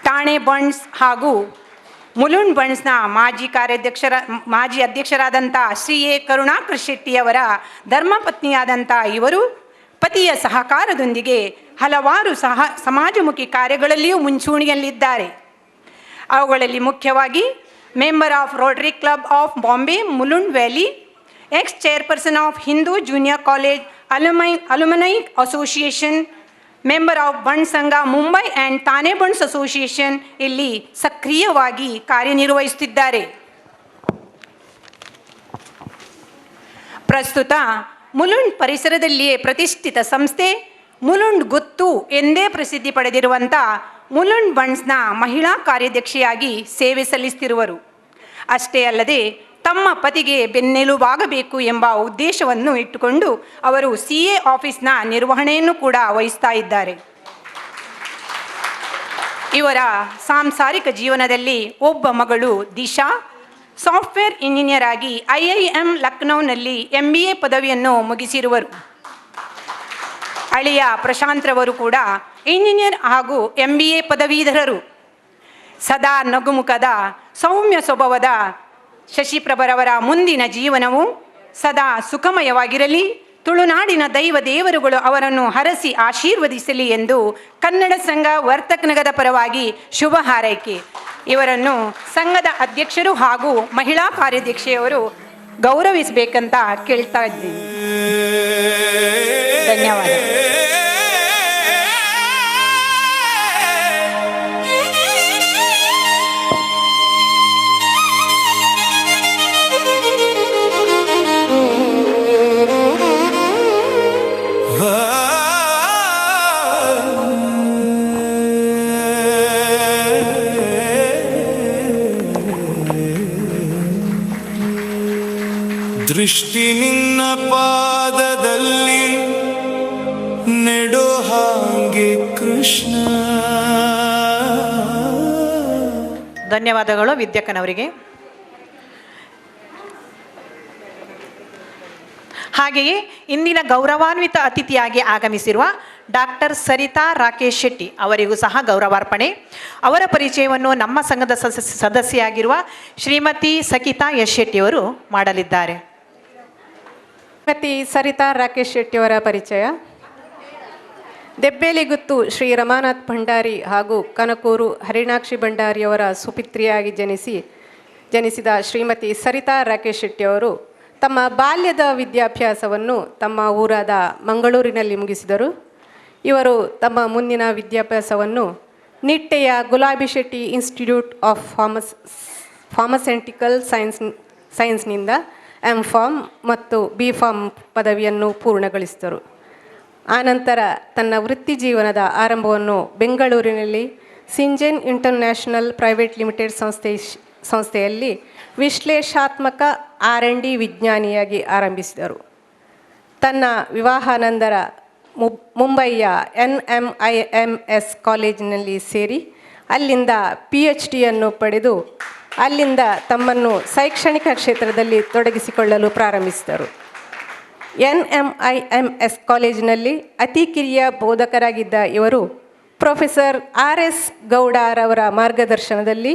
ಠಾಣೆ ಬಂಡ್ಸ್ ಹಾಗೂ ಮುಲುಂಡ್ ಬಂಡ್ಸ್ನ ಮಾಜಿ ಅಧ್ಯಕ್ಷರಾದಂಥ ಶ್ರೀ ಎ ಕರುಣಾಕರ್ ಶೆಟ್ಟಿಯವರ ಧರ್ಮಪತ್ನಿಯಾದಂಥ ಇವರು ಪತಿಯ ಸಹಕಾರದೊಂದಿಗೆ ಹಲವಾರು ಸಮಾಜಮುಖಿ ಕಾರ್ಯಗಳಲ್ಲಿಯೂ ಮುಂಚೂಣಿಯಲ್ಲಿದ್ದಾರೆ. ಅವುಗಳಲ್ಲಿ ಮುಖ್ಯವಾಗಿ member of Rotary Club of Bombay Mulund valley, ex chairperson of Hindu junior college alumni association, member of Bunt Sangha Mumbai and ತಾನೆ ಬಂಡ್ಸ್ ಅಸೋಸಿಯೇಷನ್ ಇಲ್ಲಿ ಸಕ್ರಿಯವಾಗಿ ಕಾರ್ಯನಿರ್ವಹಿಸುತ್ತಿದ್ದಾರೆ. ಪ್ರಸ್ತುತ ಮುಲುಂಡ್ ಪರಿಸರದಲ್ಲಿಯೇ ಪ್ರತಿಷ್ಠಿತ ಸಂಸ್ಥೆ ಮುಲುಂಡ್ ಗುತ್ತು ಎಂದೇ ಪ್ರಸಿದ್ಧಿ ಪಡೆದಿರುವಂಥ ಮುಲುಂಡ್ ಬಂಡ್ಸ್ನ ಮಹಿಳಾ ಕಾರ್ಯಾಧ್ಯಕ್ಷೆಯಾಗಿ ಸೇವೆ ಸಲ್ಲಿಸುತ್ತಿರುವರು. ಅಷ್ಟೇ ಅಲ್ಲದೆ ತಮ್ಮ ಪತಿಗೆ ಬೆನ್ನೆಲುಬಾಗಬೇಕು ಎಂಬ ಉದ್ದೇಶವನ್ನು ಇಟ್ಟುಕೊಂಡು ಅವರು CA ಆಫೀಸ್ನ ನಿರ್ವಹಣೆಯನ್ನು ಕೂಡ ವಹಿಸ್ತಾ ಇದ್ದಾರೆ. ಇವರ ಸಾಂಸಾರಿಕ ಜೀವನದಲ್ಲಿ ಒಬ್ಬ ಮಗಳು ದಿಶಾ ಸಾಫ್ಟ್ವೇರ್ ಇಂಜಿನಿಯರ್ ಆಗಿ IIM ಲಕ್ನೌನಲ್ಲಿ MBA ಪದವಿಯನ್ನು ಮುಗಿಸಿರುವರು. ಅಳಿಯ ಪ್ರಶಾಂತ್ರವರು ಕೂಡ ಇಂಜಿನಿಯರ್ ಹಾಗೂ MBA ಪದವೀಧರರು. ಸದಾ ನಗುಮುಖದ ಸೌಮ್ಯ ಸ್ವಭಾವದ ಶಶಿಪ್ರಭರವರ ಮುಂದಿನ ಜೀವನವು ಸದಾ ಸುಖಮಯವಾಗಿರಲಿ, ತುಳುನಾಡಿನ ದೈವ ದೇವರುಗಳು ಅವರನ್ನು ಹರಸಿ ಆಶೀರ್ವದಿಸಲಿ ಎಂದು ಕನ್ನಡ ಸಂಘ ವರ್ತಕ್ನಗರದ ಪರವಾಗಿ ಶುಭ ಹಾರೈಕೆ. ಇವರನ್ನು ಸಂಘದ ಅಧ್ಯಕ್ಷರು ಹಾಗೂ ಮಹಿಳಾ ಕಾರ್ಯಾಧ್ಯಕ್ಷೆಯವರು ಗೌರವಿಸಬೇಕಂತ ಕೇಳ್ತಾ ಇದ್ದೀನಿ. ಧನ್ಯವಾದ. ದೃಷ್ಟಿ ನಿನ್ನ ಪಾದದಲ್ಲಿ ನೆಡೋ ಹಾಗೆ ಕೃಷ್ಣ. ಧನ್ಯವಾದಗಳು ವಿದ್ಯಾಕನವರಿಗೆ. ಹಾಗೆಯೇ ಇಂದಿನ ಗೌರವಾನ್ವಿತ ಅತಿಥಿಯಾಗಿ ಆಗಮಿಸಿರುವ ಡಾಕ್ಟರ್ ಸರಿತಾ ರಾಕೇಶ್ ಶೆಟ್ಟಿ ಅವರಿಗೂ ಸಹ ಗೌರವಾರ್ಪಣೆ. ಅವರ ಪರಿಚಯವನ್ನು ನಮ್ಮ ಸಂಘದ ಸದಸ್ಯೆಯಾಗಿರುವ ಶ್ರೀಮತಿ ಸಕಿತಾ ಎಸ್ ಶೆಟ್ಟಿಯವರು ಮಾಡಲಿದ್ದಾರೆ. ಶ್ರೀಮತಿ ಸರಿತಾ ರಾಕೇಶ್ ಶೆಟ್ಟಿಯವರ ಪರಿಚಯ. ದೆಬ್ಬೇಲಿಗುತ್ತು ಶ್ರೀ ರಮಾನಾಥ್ ಭಂಡಾರಿ ಹಾಗೂ ಕನಕೂರು ಹರಿಣಾಕ್ಷಿ ಭಂಡಾರಿಯವರ ಸುಪುತ್ರಿಯಾಗಿ ಜನಿಸಿದ ಶ್ರೀಮತಿ ಸರಿತಾ ರಾಕೇಶ್ ಶೆಟ್ಟಿಯವರು ತಮ್ಮ ಬಾಲ್ಯದ ವಿದ್ಯಾಭ್ಯಾಸವನ್ನು ತಮ್ಮ ಊರಾದ ಮಂಗಳೂರಿನಲ್ಲಿ ಮುಗಿಸಿದರು. ಇವರು ತಮ್ಮ ಮುಂದಿನ ವಿದ್ಯಾಭ್ಯಾಸವನ್ನು ನಿಟ್ಟೆಯ Gulabi Shetty institute of pharmaceutical ಸೈನ್ಸ್ನಿಂದ M.Pharm ಮತ್ತು B.Pharm ಪದವಿಯನ್ನು ಪೂರ್ಣಗೊಳಿಸಿದರು. ಆನಂತರ ತನ್ನ ವೃತ್ತಿ ಜೀವನದ ಆರಂಭವನ್ನು ಬೆಂಗಳೂರಿನಲ್ಲಿ ಸಿಂಜೆನ್ ಇಂಟರ್ನ್ಯಾಷನಲ್ ಪ್ರೈವೇಟ್ ಲಿಮಿಟೆಡ್ ಸಂಸ್ಥೆಯಲ್ಲಿ ವಿಶ್ಲೇಷಾತ್ಮಕ R&D ವಿಜ್ಞಾನಿಯಾಗಿ ಆರಂಭಿಸಿದರು. ತನ್ನ ವಿವಾಹಾನಂತರ ಮುಂಬಯಿಯ NMIMS ಕಾಲೇಜಿನಲ್ಲಿ ಸೇರಿ ಅಲ್ಲಿಂದ PhDಯನ್ನು ಪಡೆದು ಅಲ್ಲಿಂದ ತಮ್ಮನ್ನು ಶೈಕ್ಷಣಿಕ ಕ್ಷೇತ್ರದಲ್ಲಿ ತೊಡಗಿಸಿಕೊಳ್ಳಲು ಪ್ರಾರಂಭಿಸಿದರು. NMIMS ಕಾಲೇಜಿನಲ್ಲಿ ಅತಿ ಕಿರಿಯ ಬೋಧಕರಾಗಿದ್ದ ಇವರು ಪ್ರೊಫೆಸರ್ RS ಗೌಡರವರ ಮಾರ್ಗದರ್ಶನದಲ್ಲಿ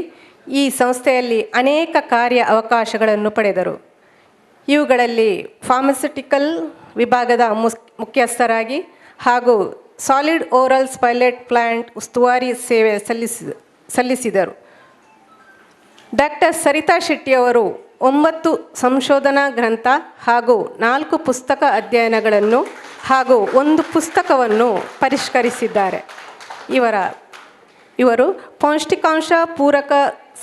ಈ ಸಂಸ್ಥೆಯಲ್ಲಿ ಅನೇಕ ಕಾರ್ಯ ಅವಕಾಶಗಳನ್ನು ಪಡೆದರು. ಇವುಗಳಲ್ಲಿ ಫಾರ್ಮಸ್ಯೂಟಿಕಲ್ ವಿಭಾಗದ ಮುಖ್ಯಸ್ಥರಾಗಿ ಹಾಗೂ ಸಾಲಿಡ್ ಓರಲ್ಸ್ ಪೈಲಟ್ ಪ್ಲಾಂಟ್ ಉಸ್ತುವಾರಿ ಸೇವೆ ಸಲ್ಲಿಸಿದರು. ಡಾಕ್ಟರ್ ಸರಿತಾ ಶೆಟ್ಟಿಯವರು 9 ಸಂಶೋಧನಾ ಗ್ರಂಥ ಹಾಗೂ 4 ಪುಸ್ತಕ ಅಧ್ಯಯನಗಳನ್ನು ಹಾಗೂ 1 ಪುಸ್ತಕವನ್ನು ಪರಿಷ್ಕರಿಸಿದ್ದಾರೆ. ಇವರು ಪೌಷ್ಟಿಕಾಂಶ ಪೂರಕ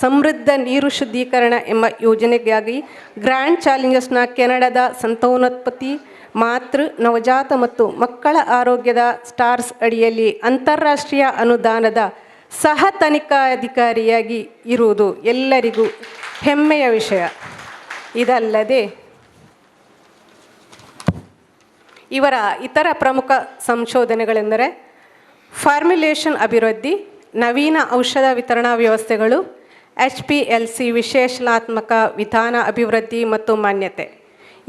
ಸಮೃದ್ಧ ನೀರು ಶುದ್ಧೀಕರಣ ಎಂಬ ಯೋಜನೆಗಾಗಿ ಗ್ರ್ಯಾಂಡ್ ಚಾಲೆಂಜಸ್ನ ಕೆನಡಾದ ಸಂತಾನೋತ್ಪತ್ತಿ ಮಾತೃ ನವಜಾತ ಮತ್ತು ಮಕ್ಕಳ ಆರೋಗ್ಯದ ಸ್ಟಾರ್ಸ್ ಅಡಿಯಲ್ಲಿ ಅಂತಾರಾಷ್ಟ್ರೀಯ ಅನುದಾನದ ಸಹ ತನಿಖಾಧಿಕಾರಿಯಾಗಿ ಇರುವುದು ಎಲ್ಲರಿಗೂ ಹೆಮ್ಮೆಯ ವಿಷಯ. ಇದಲ್ಲದೆ ಇವರ ಇತರ ಪ್ರಮುಖ ಸಂಶೋಧನೆಗಳೆಂದರೆ ಫಾರ್ಮ್ಯುಲೇಷನ್ ಅಭಿವೃದ್ಧಿ, ನವೀನ ಔಷಧ ವಿತರಣಾ ವ್ಯವಸ್ಥೆಗಳು, HPLC ವಿಶ್ಲೇಷಣಾತ್ಮಕ ವಿಧಾನ ಅಭಿವೃದ್ಧಿ ಮತ್ತು ಮಾನ್ಯತೆ.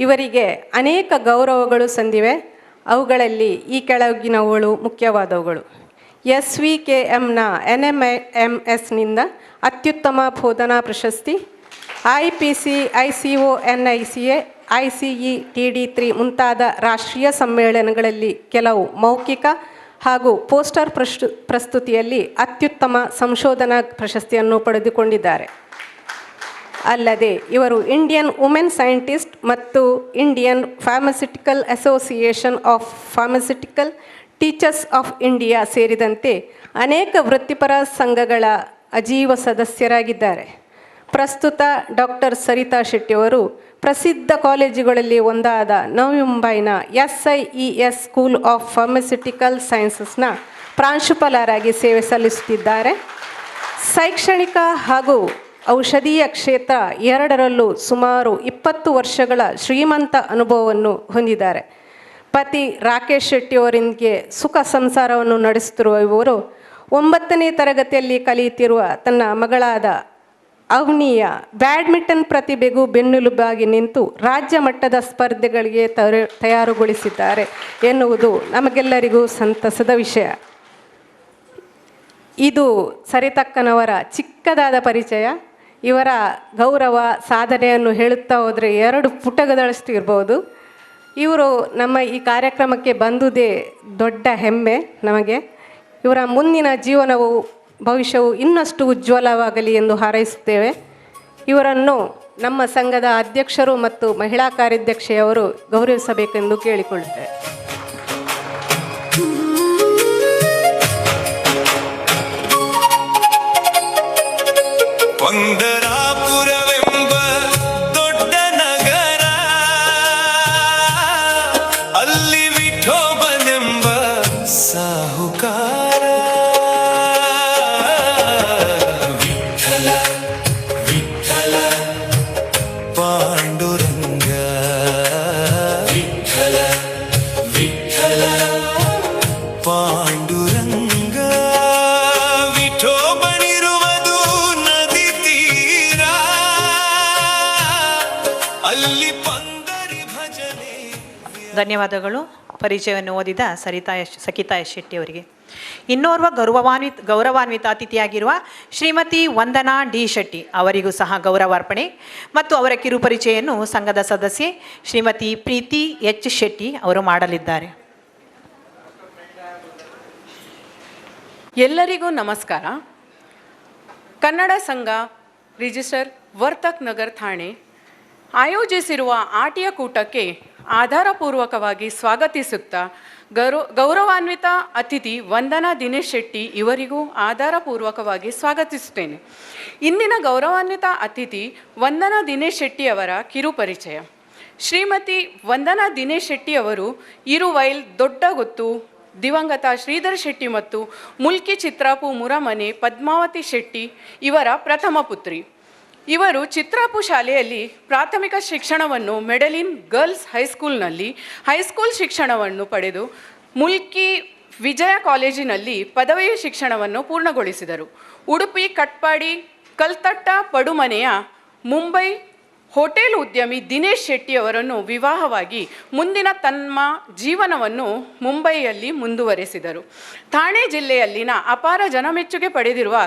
ಇವರಿಗೆ ಅನೇಕ ಗೌರವಗಳು ಸಂದಿವೆ. ಅವುಗಳಲ್ಲಿ ಈ ಕೆಳಗಿನವುಗಳು ಮುಖ್ಯವಾದವುಗಳು. SVKMನ NMIMSನಿಂದ ಅತ್ಯುತ್ತಮ ಬೋಧನಾ ಪ್ರಶಸ್ತಿ, IPC, ICO, NICA, ICE, TD3 ಮುಂತಾದ ರಾಷ್ಟ್ರೀಯ ಸಮ್ಮೇಳನಗಳಲ್ಲಿ ಕೆಲವು ಮೌಖಿಕ ಹಾಗೂ ಪೋಸ್ಟರ್ ಪ್ರಸ್ತುತಿಯಲ್ಲಿ ಅತ್ಯುತ್ತಮ ಸಂಶೋಧನಾ ಪ್ರಶಸ್ತಿಯನ್ನು ಪಡೆದುಕೊಂಡಿದ್ದಾರೆ. ಅಲ್ಲದೆ ಇವರು ಇಂಡಿಯನ್ ವುಮೆನ್ ಸೈಂಟಿಸ್ಟ್ ಮತ್ತು Indian pharmaceutical association of pharmaceutical teachers of India ಸೇರಿದಂತೆ ಅನೇಕ ವೃತ್ತಿಪರ ಸಂಘಗಳ ಅಜೀವ ಸದಸ್ಯರಾಗಿದ್ದಾರೆ. ಪ್ರಸ್ತುತ ಡಾಕ್ಟರ್ ಸರಿತಾ ಶೆಟ್ಟಿಯವರು ಪ್ರಸಿದ್ಧ ಕಾಲೇಜುಗಳಲ್ಲಿ ಒಂದಾದ ನವಿ ಮುಂಬೈನ SIES ಸ್ಕೂಲ್ ಆಫ್ ಫಾರ್ಮಸ್ಯೂಟಿಕಲ್ ಸೈನ್ಸಸ್ನ ಪ್ರಾಂಶುಪಾಲರಾಗಿ ಸೇವೆ ಸಲ್ಲಿಸುತ್ತಿದ್ದಾರೆ. ಶೈಕ್ಷಣಿಕ ಹಾಗೂ ಔಷಧೀಯ ಕ್ಷೇತ್ರ ಎರಡರಲ್ಲೂ ಸುಮಾರು 20 ವರ್ಷಗಳ ಶ್ರೀಮಂತ ಅನುಭವವನ್ನು ಹೊಂದಿದ್ದಾರೆ. ಪತಿ ರಾಕೇಶ್ ಶೆಟ್ಟಿಯವರೊಂದಿಗೆ ಸುಖ ಸಂಸಾರವನ್ನು ನಡೆಸುತ್ತಿರುವ ಇವರು 9ನೇ ತರಗತಿಯಲ್ಲಿ ಕಲಿಯುತ್ತಿರುವ ತನ್ನ ಮಗಳಾದ ಅವನಿಯ ಬ್ಯಾಡ್ಮಿಂಟನ್ ಪ್ರತಿಭೆಗೂ ಬೆನ್ನೆಲುಬಾಗಿ ನಿಂತು ರಾಜ್ಯ ಮಟ್ಟದ ಸ್ಪರ್ಧೆಗಳಿಗೆ ತಯಾರುಗೊಳಿಸಿದ್ದಾರೆ ಎನ್ನುವುದು ನಮಗೆಲ್ಲರಿಗೂ ಸಂತಸದ ವಿಷಯ. ಇದು ಸರಿತಕ್ಕನವರ ಚಿಕ್ಕದಾದ ಪರಿಚಯ. ಇವರ ಗೌರವ ಸಾಧನೆಯನ್ನು ಹೇಳುತ್ತಾ ಹೋದರೆ 2 ಪುಟಗಳಷ್ಟು ಇರ್ಬೋದು. ಇವರು ನಮ್ಮ ಈ ಕಾರ್ಯಕ್ರಮಕ್ಕೆ ಬಂದುದೇ ದೊಡ್ಡ ಹೆಮ್ಮೆ ನಮಗೆ. ಇವರ ಮುಂದಿನ ಜೀವನವು ಭವಿಷ್ಯವು ಇನ್ನಷ್ಟು ಉಜ್ವಲವಾಗಲಿ ಎಂದು ಹಾರೈಸುತ್ತೇವೆ. ಇವರನ್ನು ನಮ್ಮ ಸಂಘದ ಅಧ್ಯಕ್ಷರು ಮತ್ತು ಮಹಿಳಾ ಕಾರ್ಯಾಧ್ಯಕ್ಷೆಯವರು ಗೌರವಿಸಬೇಕೆಂದು ಕೇಳಿಕೊಳ್ಳುತ್ತೇವೆ. ಪಂಡರಾಪುರವೆಂಬ ದೊಡ್ಡ ನಗರ, ಅಲ್ಲಿ ವಿಠೋಬನೆಂಬ ಸಾಹುಕಾರ. ವಿಠಲ ವಿಠಲ ಪಾಂಡುರಂಗ, ವಿಠಲ ವಿಠಲ ಪಾಂಡುರಂಗ. ವಿಠೋಬನಿರುವುದು ನದಿ ತೀರ, ಅಲ್ಲಿ ಪಂದರಿ ಭಜನೆ. ಧನ್ಯವಾದಗಳು. ಪರಿಚಯವನ್ನು ಓದಿದ ಸಕಿತಾ ಎಸ್ ಶೆಟ್ಟಿ ಅವರಿಗೆ. ಇನ್ನೋರ್ವ ಗೌರವಾನ್ವಿತ ಅತಿಥಿಯಾಗಿರುವ ಶ್ರೀಮತಿ ವಂದನಾ ಡಿ ಶೆಟ್ಟಿ ಅವರಿಗೂ ಸಹ ಗೌರವಾರ್ಪಣೆ ಮತ್ತು ಅವರ ಕಿರುಪರಿಚಯನ್ನು ಸಂಘದ ಸದಸ್ಯೆ ಶ್ರೀಮತಿ ಪ್ರೀತಿ ಎಚ್ ಶೆಟ್ಟಿ ಅವರು ಮಾಡಲಿದ್ದಾರೆ. ಎಲ್ಲರಿಗೂ ನಮಸ್ಕಾರ. ಕನ್ನಡ ಸಂಘ ರಿಜಿಸ್ಟರ್ ವರ್ತಕ್ ನಗರ್ ಠಾಣೆ ಆಯೋಜಿಸಿರುವ ಆಟಿಯ ಕೂಟಕ್ಕೆ ಆಧಾರಪೂರ್ವಕವಾಗಿ ಸ್ವಾಗತಿಸುತ್ತಾ ಗೌರವಾನ್ವಿತ ಅತಿಥಿ ವಂದನಾ ದಿನೇಶ್ ಶೆಟ್ಟಿ ಇವರಿಗೂ ಆಧಾರಪೂರ್ವಕವಾಗಿ ಸ್ವಾಗತಿಸುತ್ತೇನೆ. ಇಂದಿನ ಗೌರವಾನ್ವಿತ ಅತಿಥಿ ವಂದನಾ ದಿನೇಶ್ ಶೆಟ್ಟಿಯವರ ಕಿರುಪರಿಚಯ. ಶ್ರೀಮತಿ ವಂದನಾ ದಿನೇಶ್ ಶೆಟ್ಟಿಯವರು ಇರುವೈಲ್ ದೊಡ್ಡಗುತ್ತು ದಿವಂಗತ ಶ್ರೀಧರ್ ಶೆಟ್ಟಿ ಮತ್ತು ಮುಲ್ಕಿ ಚಿತ್ರಾಪು ಮುರಮನೆ ಪದ್ಮಾವತಿ ಶೆಟ್ಟಿ ಇವರ ಪ್ರಥಮ ಪುತ್ರಿ. ಇವರು ಚಿತ್ರಾಪು ಶಾಲೆಯಲ್ಲಿ ಪ್ರಾಥಮಿಕ ಶಿಕ್ಷಣವನ್ನು ಮೆಡಲಿನ್ ಗರ್ಲ್ಸ್ ಹೈಸ್ಕೂಲ್ನಲ್ಲಿ ಹೈಸ್ಕೂಲ್ ಶಿಕ್ಷಣವನ್ನು ಪಡೆದು ಮುಲ್ಕಿ ವಿಜಯ ಕಾಲೇಜಿನಲ್ಲಿ ಪದವಿ ಶಿಕ್ಷಣವನ್ನು ಪೂರ್ಣಗೊಳಿಸಿದರು. ಉಡುಪಿ ಕಟ್ಪಾಡಿ ಕಲ್ತಟ್ಟ ಪಡುಮನೆಯ ಮುಂಬೈ ಹೋಟೆಲ್ ಉದ್ಯಮಿ ದಿನೇಶ್ ಶೆಟ್ಟಿಯವರನ್ನು ವಿವಾಹವಾಗಿ ಮುಂದಿನ ತಮ್ಮ ಜೀವನವನ್ನು ಮುಂಬೈಯಲ್ಲಿ ಮುಂದುವರೆಸಿದರು. ಥಾಣೆ ಜಿಲ್ಲೆಯಲ್ಲಿನ ಅಪಾರ ಜನಮೆಚ್ಚುಗೆ ಪಡೆದಿರುವ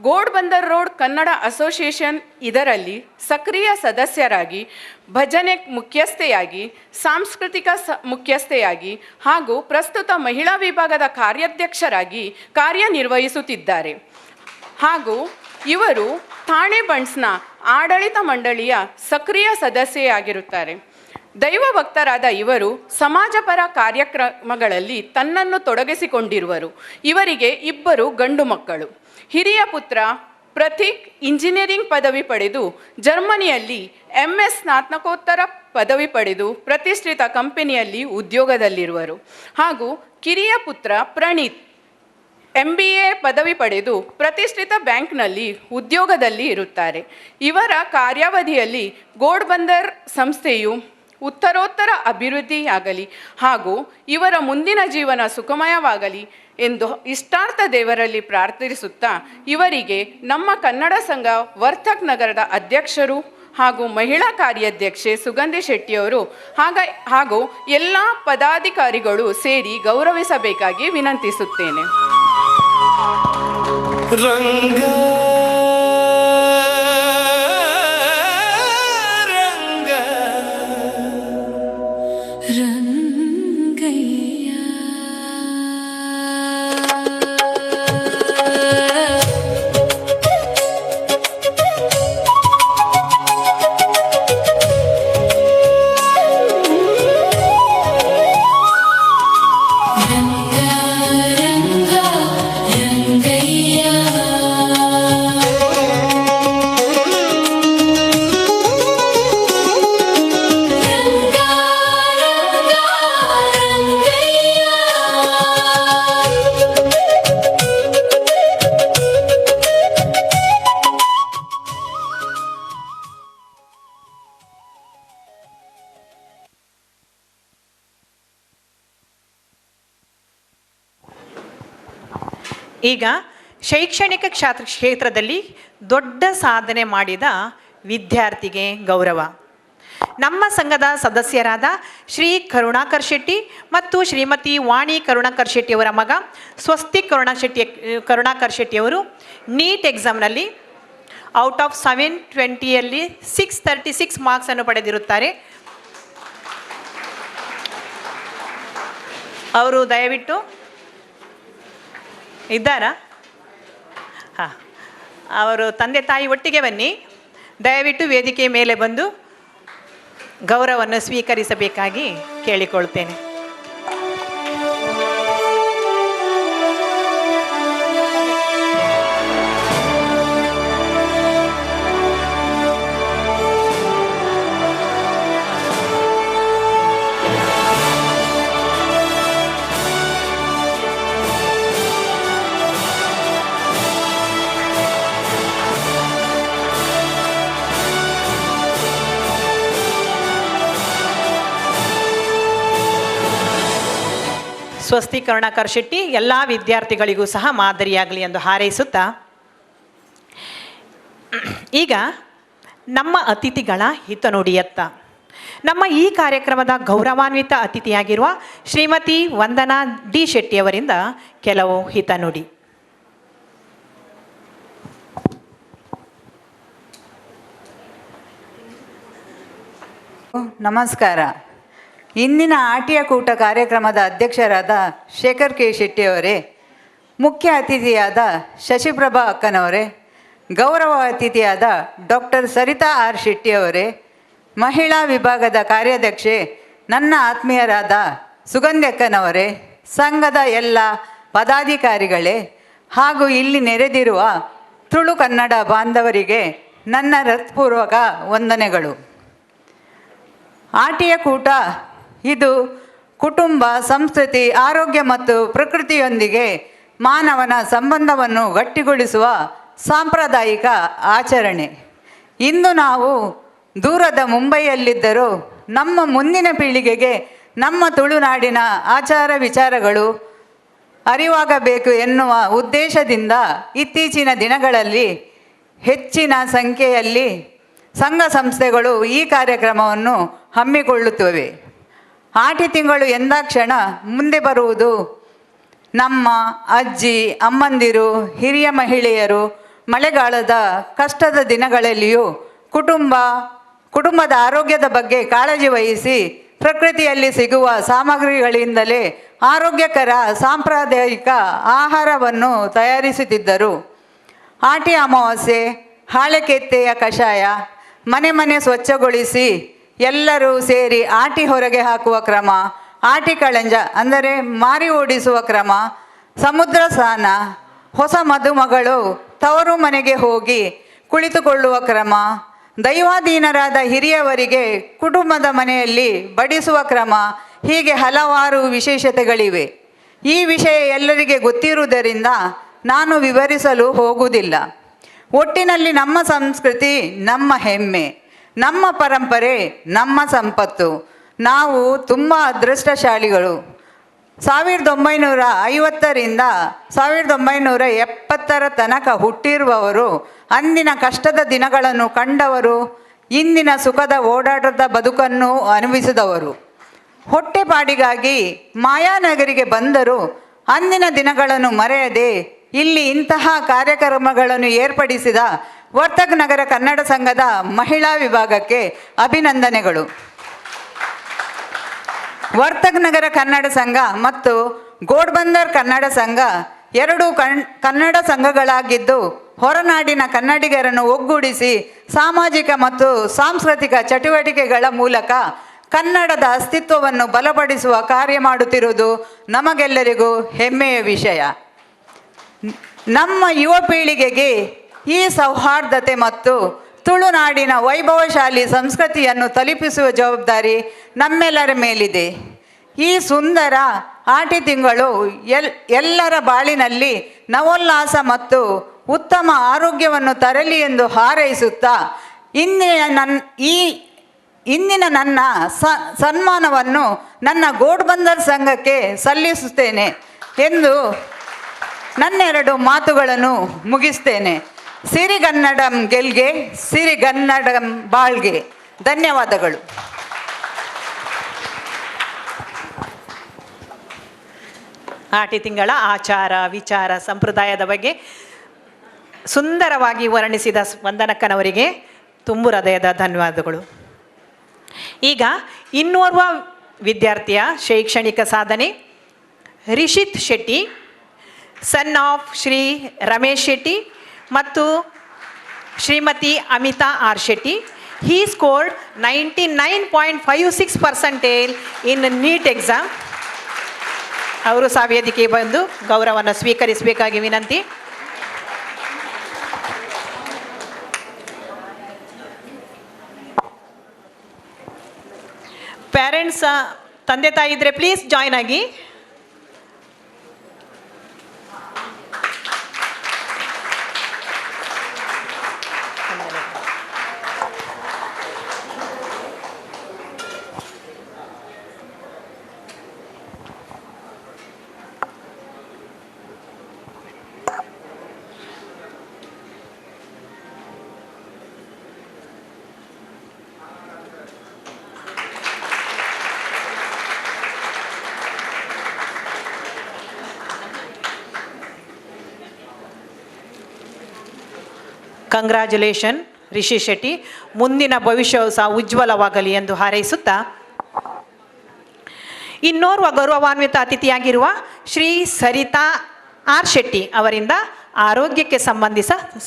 ಗೋಡ್ಬಂದರ್ ರೋಡ್ ಕನ್ನಡ ಅಸೋಸಿಯೇಷನ್ ಇದರಲ್ಲಿ ಸಕ್ರಿಯ ಸದಸ್ಯರಾಗಿ, ಭಜನೆ ಮುಖ್ಯಸ್ಥೆಯಾಗಿ, ಸಾಂಸ್ಕೃತಿಕ ಮುಖ್ಯಸ್ಥೆಯಾಗಿ ಹಾಗೂ ಪ್ರಸ್ತುತ ಮಹಿಳಾ ವಿಭಾಗದ ಕಾರ್ಯಾಧ್ಯಕ್ಷರಾಗಿ ಕಾರ್ಯನಿರ್ವಹಿಸುತ್ತಿದ್ದಾರೆ. ಹಾಗೂ ಇವರು ಥಾಣೆ ಬಂಡ್ಸ್ನ ಆಡಳಿತ ಮಂಡಳಿಯ ಸಕ್ರಿಯ ಸದಸ್ಯೆಯಾಗಿರುತ್ತಾರೆ. ದೈವ ಭಕ್ತರಾದ ಇವರು ಸಮಾಜಪರ ಕಾರ್ಯಕ್ರಮಗಳಲ್ಲಿ ತನ್ನನ್ನು ತೊಡಗಿಸಿಕೊಂಡಿರುವರು. ಇವರಿಗೆ 2 ಗಂಡು ಮಕ್ಕಳು. ಹಿರಿಯ ಪುತ್ರ ಪ್ರತೀಕ್ ಇಂಜಿನಿಯರಿಂಗ್ ಪದವಿ ಪಡೆದು ಜರ್ಮನಿಯಲ್ಲಿ MS ಸ್ನಾತಕೋತ್ತರ ಪದವಿ ಪಡೆದು ಪ್ರತಿಷ್ಠಿತ ಕಂಪನಿಯಲ್ಲಿ ಉದ್ಯೋಗದಲ್ಲಿರುವರು. ಹಾಗೂ ಕಿರಿಯ ಪುತ್ರ ಪ್ರಣೀತ್ MBA ಪದವಿ ಪಡೆದು ಪ್ರತಿಷ್ಠಿತ ಬ್ಯಾಂಕ್ನಲ್ಲಿ ಉದ್ಯೋಗದಲ್ಲಿ ಇರುತ್ತಾರೆ. ಇವರ ಕಾರ್ಯಾವಧಿಯಲ್ಲಿ ಗೋಡ್ಬಂದರ್ ಸಂಸ್ಥೆಯು ಉತ್ತರೋತ್ತರ ಅಭಿವೃದ್ಧಿಯಾಗಲಿ ಹಾಗೂ ಇವರ ಮುಂದಿನ ಜೀವನ ಸುಖಮಯವಾಗಲಿ ಎಂದು ಇಷ್ಟಾರ್ಥ ದೇವರಲ್ಲಿ ಪ್ರಾರ್ಥಿಸುತ್ತಾ ಇವರಿಗೆ ನಮ್ಮ ಕನ್ನಡ ಸಂಘ ವರ್ತಕ್ ನಗರದ ಅಧ್ಯಕ್ಷರು ಹಾಗೂ ಮಹಿಳಾ ಕಾರ್ಯಾಧ್ಯಕ್ಷೆ ಸುಗಂಧಿ ಶೆಟ್ಟಿಯವರು ಹಾಗೂ ಎಲ್ಲ ಪದಾಧಿಕಾರಿಗಳು ಸೇರಿ ಗೌರವಿಸಬೇಕಾಗಿ ವಿನಂತಿಸುತ್ತೇನೆ. ರಂಗ ಈಗ ಶೈಕ್ಷಣಿಕ ಕ್ಷೇತ್ರದಲ್ಲಿ ದೊಡ್ಡ ಸಾಧನೆ ಮಾಡಿದ ವಿದ್ಯಾರ್ಥಿಗೆ ಗೌರವ. ನಮ್ಮ ಸಂಘದ ಸದಸ್ಯರಾದ ಶ್ರೀ ಕರುಣಾಕರ್ ಶೆಟ್ಟಿ ಮತ್ತು ಶ್ರೀಮತಿ ವಾಣಿ ಕರುಣಾಕರ್ ಶೆಟ್ಟಿಯವರ ಮಗ ಸ್ವಸ್ತಿಕ್ ಕರುಣಾಕರ್ ಶೆಟ್ಟಿಯವರು ನೀಟ್ ಎಕ್ಸಾಮ್ನಲ್ಲಿ ಔಟ್ ಆಫ್ 720ಯಲ್ಲಿ 636 ಮಾರ್ಕ್ಸನ್ನು ಪಡೆದಿರುತ್ತಾರೆ. ಅವರು ದಯವಿಟ್ಟು ಇದ್ದಾರಾ? ಹಾಂ, ಅವರು ತಂದೆ ತಾಯಿ ಒಟ್ಟಿಗೆ ಬನ್ನಿ. ದಯವಿಟ್ಟು ವೇದಿಕೆ ಮೇಲೆ ಬಂದು ಗೌರವವನ್ನು ಸ್ವೀಕರಿಸಬೇಕಾಗಿ ಕೇಳಿಕೊಳ್ತೇನೆ. ಸ್ವಸ್ತಿಕ್ ಕರುಣಾಕರ್ ಶೆಟ್ಟಿ ಎಲ್ಲ ವಿದ್ಯಾರ್ಥಿಗಳಿಗೂ ಸಹ ಮಾದರಿಯಾಗಲಿ ಎಂದು ಹಾರೈಸುತ್ತಾ, ಈಗ ನಮ್ಮ ಅತಿಥಿಗಳ ಹಿತನುಡಿಯತ್ತ ನಮ್ಮ ಈ ಕಾರ್ಯಕ್ರಮದ ಗೌರವಾನ್ವಿತ ಅತಿಥಿಯಾಗಿರುವ ಶ್ರೀಮತಿ ವಂದನಾ ಡಿ ಶೆಟ್ಟಿಯವರಿಂದ ಕೆಲವು ಹಿತನುಡಿ. ನಮಸ್ಕಾರ. ಇಂದಿನ ಆಟಿಯ ಕೂಟ ಕಾರ್ಯಕ್ರಮದ ಅಧ್ಯಕ್ಷರಾದ ಶೇಖರ್ ಕೆ ಶೆಟ್ಟಿಯವರೇ, ಮುಖ್ಯ ಅತಿಥಿಯಾದ ಶಶಿಪ್ರಭಾ ಅಕ್ಕನವರೇ, ಗೌರವ ಅತಿಥಿಯಾದ ಡಾಕ್ಟರ್ ಸರಿತಾ ಆರ್ ಶೆಟ್ಟಿಯವರೇ, ಮಹಿಳಾ ವಿಭಾಗದ ಕಾರ್ಯಾಧ್ಯಕ್ಷೆ ನನ್ನ ಆತ್ಮೀಯರಾದ ಸುಗಂಧಿ ಅಕ್ಕನವರೇ, ಸಂಘದ ಎಲ್ಲ ಪದಾಧಿಕಾರಿಗಳೇ ಹಾಗೂ ಇಲ್ಲಿ ನೆರೆದಿರುವ ತುಳು ಕನ್ನಡ ಬಾಂಧವರಿಗೆ ನನ್ನ ಹೃತ್ಪೂರ್ವಕ ವಂದನೆಗಳು. ಆಟಿಯ ಕೂಟ ಇದು ಕುಟುಂಬ, ಸಂಸ್ಕೃತಿ, ಆರೋಗ್ಯ ಮತ್ತು ಪ್ರಕೃತಿಯೊಂದಿಗೆ ಮಾನವನ ಸಂಬಂಧವನ್ನು ಗಟ್ಟಿಗೊಳಿಸುವ ಸಾಂಪ್ರದಾಯಿಕ ಆಚರಣೆ. ಇಂದು ನಾವು ದೂರದ ಮುಂಬೈಯಲ್ಲಿದ್ದರೂ ನಮ್ಮ ಮುಂದಿನ ಪೀಳಿಗೆಗೆ ನಮ್ಮ ತುಳುನಾಡಿನ ಆಚಾರ ವಿಚಾರಗಳು ಅರಿವಾಗಬೇಕು ಎನ್ನುವ ಉದ್ದೇಶದಿಂದ ಇತ್ತೀಚಿನ ದಿನಗಳಲ್ಲಿ ಹೆಚ್ಚಿನ ಸಂಖ್ಯೆಯಲ್ಲಿ ಸಂಘ ಸಂಸ್ಥೆಗಳು ಈ ಕಾರ್ಯಕ್ರಮವನ್ನು ಹಮ್ಮಿಕೊಳ್ಳುತ್ತವೆ. ಆಟಿ ತಿಂಗಳು ಎಂದಾಕ್ಷಣ ಮುಂದೆ ಬರುವುದು ನಮ್ಮ ಅಜ್ಜಿ, ಅಮ್ಮಂದಿರು, ಹಿರಿಯ ಮಹಿಳೆಯರು ಮಳೆಗಾಲದ ಕಷ್ಟದ ದಿನಗಳಲ್ಲಿಯೂ ಕುಟುಂಬದ ಆರೋಗ್ಯದ ಬಗ್ಗೆ ಕಾಳಜಿ ವಹಿಸಿ ಪ್ರಕೃತಿಯಲ್ಲಿ ಸಿಗುವ ಸಾಮಗ್ರಿಗಳಿಂದಲೇ ಆರೋಗ್ಯಕರ ಸಾಂಪ್ರದಾಯಿಕ ಆಹಾರವನ್ನು ತಯಾರಿಸುತ್ತಿದ್ದರು. ಆಟಿ ಅಮಾವಾಸ್ಯೆ, ಹಾಳೆಕೆತ್ತೆಯ ಕಷಾಯ, ಮನೆ ಮನೆ ಸ್ವಚ್ಛಗೊಳಿಸಿ ಎಲ್ಲರೂ ಸೇರಿ ಆಟಿ ಹೊರಗೆ ಹಾಕುವ ಕ್ರಮ, ಆಟಿ ಕಳಂಜ ಅಂದರೆ ಮಾರಿ ಓಡಿಸುವ ಕ್ರಮ, ಸಮುದ್ರ ಸ್ನಾನ, ಹೊಸ ಮದುಮಗಳು ತವರು ಮನೆಗೆ ಹೋಗಿ ಕುಳಿತುಕೊಳ್ಳುವ ಕ್ರಮ, ದೈವಾಧೀನರಾದ ಹಿರಿಯವರಿಗೆ ಕುಟುಂಬದ ಮನೆಯಲ್ಲಿ ಬಡಿಸುವ ಕ್ರಮ, ಹೀಗೆ ಹಲವಾರು ವಿಶೇಷತೆಗಳಿವೆ. ಈ ವಿಷಯ ಎಲ್ಲರಿಗೆ ಗೊತ್ತಿರುವುದರಿಂದ ನಾನು ವಿವರಿಸಲು ಹೋಗುವುದಿಲ್ಲ. ಒಟ್ಟಿನಲ್ಲಿ ನಮ್ಮ ಸಂಸ್ಕೃತಿ ನಮ್ಮ ಹೆಮ್ಮೆ, ನಮ್ಮ ಪರಂಪರೆ ನಮ್ಮ ಸಂಪತ್ತು. ನಾವು ತುಂಬ ಅದೃಷ್ಟಶಾಲಿಗಳು. 1950ರಿಂದ 1970 ತನಕ ಹುಟ್ಟಿರುವವರು, ಅಂದಿನ ಕಷ್ಟದ ದಿನಗಳನ್ನು ಕಂಡವರು, ಇಂದಿನ ಸುಖದ ಓಡಾಟದ ಬದುಕನ್ನು ಅನುಭವಿಸಿದವರು. ಹೊಟ್ಟೆಪಾಡಿಗಾಗಿ ಮಾಯಾನಗರಿಗೆ ಬಂದರೂ ಅಂದಿನ ದಿನಗಳನ್ನು ಮರೆಯದೆ ಇಲ್ಲಿ ಇಂತಹ ಕಾರ್ಯಕ್ರಮಗಳನ್ನು ಏರ್ಪಡಿಸಿದ ವರ್ತಕ್ ನಗರ ಕನ್ನಡ ಸಂಘದ ಮಹಿಳಾ ವಿಭಾಗಕ್ಕೆ ಅಭಿನಂದನೆಗಳು. ವರ್ತಕ್ ನಗರ ಕನ್ನಡ ಸಂಘ ಮತ್ತು ಗೋಡ್ಬಂದರ್ ಕನ್ನಡ ಸಂಘ ಎರಡು ಕನ್ನಡ ಸಂಘಗಳಾಗಿದ್ದು ಹೊರನಾಡಿನ ಕನ್ನಡಿಗರನ್ನು ಒಗ್ಗೂಡಿಸಿ ಸಾಮಾಜಿಕ ಮತ್ತು ಸಾಂಸ್ಕೃತಿಕ ಚಟುವಟಿಕೆಗಳ ಮೂಲಕ ಕನ್ನಡದ ಅಸ್ತಿತ್ವವನ್ನು ಬಲಪಡಿಸುವ ಕಾರ್ಯ ಮಾಡುತ್ತಿರುವುದು ನಮಗೆಲ್ಲರಿಗೂ ಹೆಮ್ಮೆಯ ವಿಷಯ. ನಮ್ಮ ಯುವ ಪೀಳಿಗೆಗೆ ಈ ಸೌಹಾರ್ದತೆ ಮತ್ತು ತುಳುನಾಡಿನ ವೈಭವಶಾಲಿ ಸಂಸ್ಕೃತಿಯನ್ನು ತಲುಪಿಸುವ ಜವಾಬ್ದಾರಿ ನಮ್ಮೆಲ್ಲರ ಮೇಲಿದೆ. ಈ ಸುಂದರ ಆಟಿ ತಿಂಗಳು ಎಲ್ಲರ ಬಾಳಿನಲ್ಲಿ ನವೋಲ್ಲಾಸ ಮತ್ತು ಉತ್ತಮ ಆರೋಗ್ಯವನ್ನು ತರಲಿ ಎಂದು ಹಾರೈಸುತ್ತಾ ಇಂದಿನ ನನ್ನ ಸನ್ಮಾನವನ್ನು ನನ್ನ ಗೋಡ್ಬಂದರ್ ಸಂಘಕ್ಕೆ ಸಲ್ಲಿಸುತ್ತೇನೆ ಎಂದು ನನ್ನೆರಡು ಮಾತುಗಳನ್ನು ಮುಗಿಸ್ತೇನೆ. ಸಿರಿಗನ್ನಡಂ ಗೆಲ್ಗೆ, ಸಿರಿಗನ್ನಡಂ ಬಾಳ್ಗೆ. ಧನ್ಯವಾದಗಳು. ಆಟಿ ತಿಂಗಳ ಆಚಾರ, ವಿಚಾರ, ಸಂಪ್ರದಾಯದ ಬಗ್ಗೆ ಸುಂದರವಾಗಿ ವರ್ಣಿಸಿದ ವಂದನಕ್ಕನವರಿಗೆ ತುಂಬು ಹೃದಯದ ಧನ್ಯವಾದಗಳು. ಈಗ ಇನ್ನೋರ್ವ ವಿದ್ಯಾರ್ಥಿಯ ಶೈಕ್ಷಣಿಕ ಸಾಧನೆ. ರಿಷಿತ್ ಶೆಟ್ಟಿ, ಸನ್ ಆಫ್ ಶ್ರೀ ರಮೇಶ್ ಶೆಟ್ಟಿ ಮತ್ತು Shrimati Amitha R Shetty. He scored 99.56% in NEET exam. ಅವರು ವೇದಿಕೆಗೆ ಬಂದು ಗೌರವವನ್ನು ಸ್ವೀಕರಿಸಬೇಕಾಗಿ ವಿನಂತಿ. ಪೇರೆಂಟ್ಸ್, ತಂದೆ ತಾಯಿ ಇದ್ರೆ ಪ್ಲೀಸ್ ಜಾಯ್ನ್ ಆಗಿ. ಕಂಗ್ರ್ಯಾಚುಲೇಷನ್ ರಿಷಿ ಶೆಟ್ಟಿ. ಮುಂದಿನ ಭವಿಷ್ಯವು ಸಹ ಉಜ್ವಲವಾಗಲಿ ಎಂದು ಹಾರೈಸುತ್ತಾ, ಇನ್ನೋರ್ವ ಗೌರವಾನ್ವಿತ ಅತಿಥಿಯಾಗಿರುವ ಶ್ರೀ ಸರಿತಾ ಆರ್ ಶೆಟ್ಟಿ ಅವರಿಂದ ಆರೋಗ್ಯಕ್ಕೆ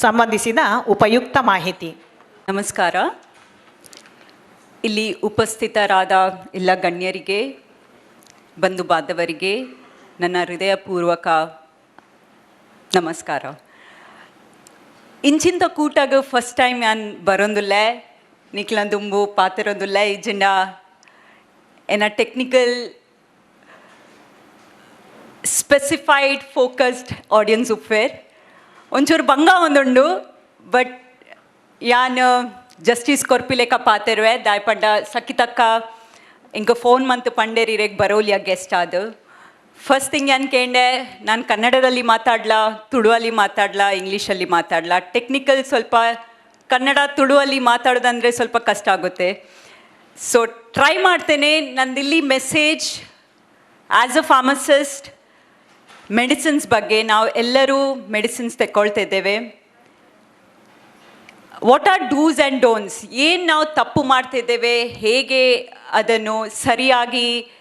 ಸಂಬಂಧಿಸಿದ ಉಪಯುಕ್ತ ಮಾಹಿತಿ. ನಮಸ್ಕಾರ. ಇಲ್ಲಿ ಉಪಸ್ಥಿತರಾದ ಎಲ್ಲ ಗಣ್ಯರಿಗೆ, ಬಂಧು ಬಾಂಧವರಿಗೆ ನನ್ನ ಹೃದಯಪೂರ್ವಕ ನಮಸ್ಕಾರ. ಇಂಚಿಂತ ಕೂಟಾಗ ಫಸ್ಟ್ ಟೈಮ್ ನಾನು ಬರೋದಿಲ್ಲ, ನಿಕ್ಲಂದುಂಬು ಪಾತಿರೋದಿಲ್ಲ. ಇಜ್ಜಿಂಡ ಏನ ಟೆಕ್ನಿಕಲ್ ಸ್ಪೆಸಿಫೈಡ್ ಫೋಕಸ್ಡ್ ಆಡಿಯನ್ಸ್ ಉಪ್ಪೇರ್ ಒಂಚೂರು ಬಂಗ ಒಂದುಂಡು ಬಟ್ ಯಾನ್ ಜಸ್ಟಿಸ್ ಕೊರ್ಪಿಲೇಕ ಪಾತೆರುವೆ ದಾಯಪಂಡ ಸಕ್ಕಿತಕ್ಕ ಇಂಕ ಫೋನ್ ಮಂತ್ ಪಂಡೇರಿ ರೇಗ್ ಬರೋಲಿಯ ಗೆಸ್ಟ್ ಅದು ಫಸ್ಟ್ ಥಿಂಗ್ ಏನು ಕೇಂಡೆ ನಾನು ಕನ್ನಡದಲ್ಲಿ ಮಾತಾಡ್ಲಾ ತುಳುವಲ್ಲಿ ಮಾತಾಡ್ಲಾ ಇಂಗ್ಲೀಷಲ್ಲಿ ಮಾತಾಡ್ಲಾ ಟೆಕ್ನಿಕಲ್ ಸ್ವಲ್ಪ ಕನ್ನಡ ತುಳುವಲ್ಲಿ ಮಾತಾಡೋದಂದರೆ ಸ್ವಲ್ಪ ಕಷ್ಟ ಆಗುತ್ತೆ ಸೊ ಟ್ರೈ ಮಾಡ್ತೇನೆ ನಂದಿಲ್ಲಿ message as a pharmacist medicines ಬಗ್ಗೆ ನಾವು ಎಲ್ಲರೂ ಮೆಡಿಸಿನ್ಸ್ ತಗೊಳ್ತಾ ಇದ್ದೇವೆ what are dos and don'ts ಏನು ನಾವು ತಪ್ಪು ಮಾಡ್ತಿದ್ದೇವೆ ಹೇಗೆ ಅದನ್ನು ಸರಿಯಾಗಿ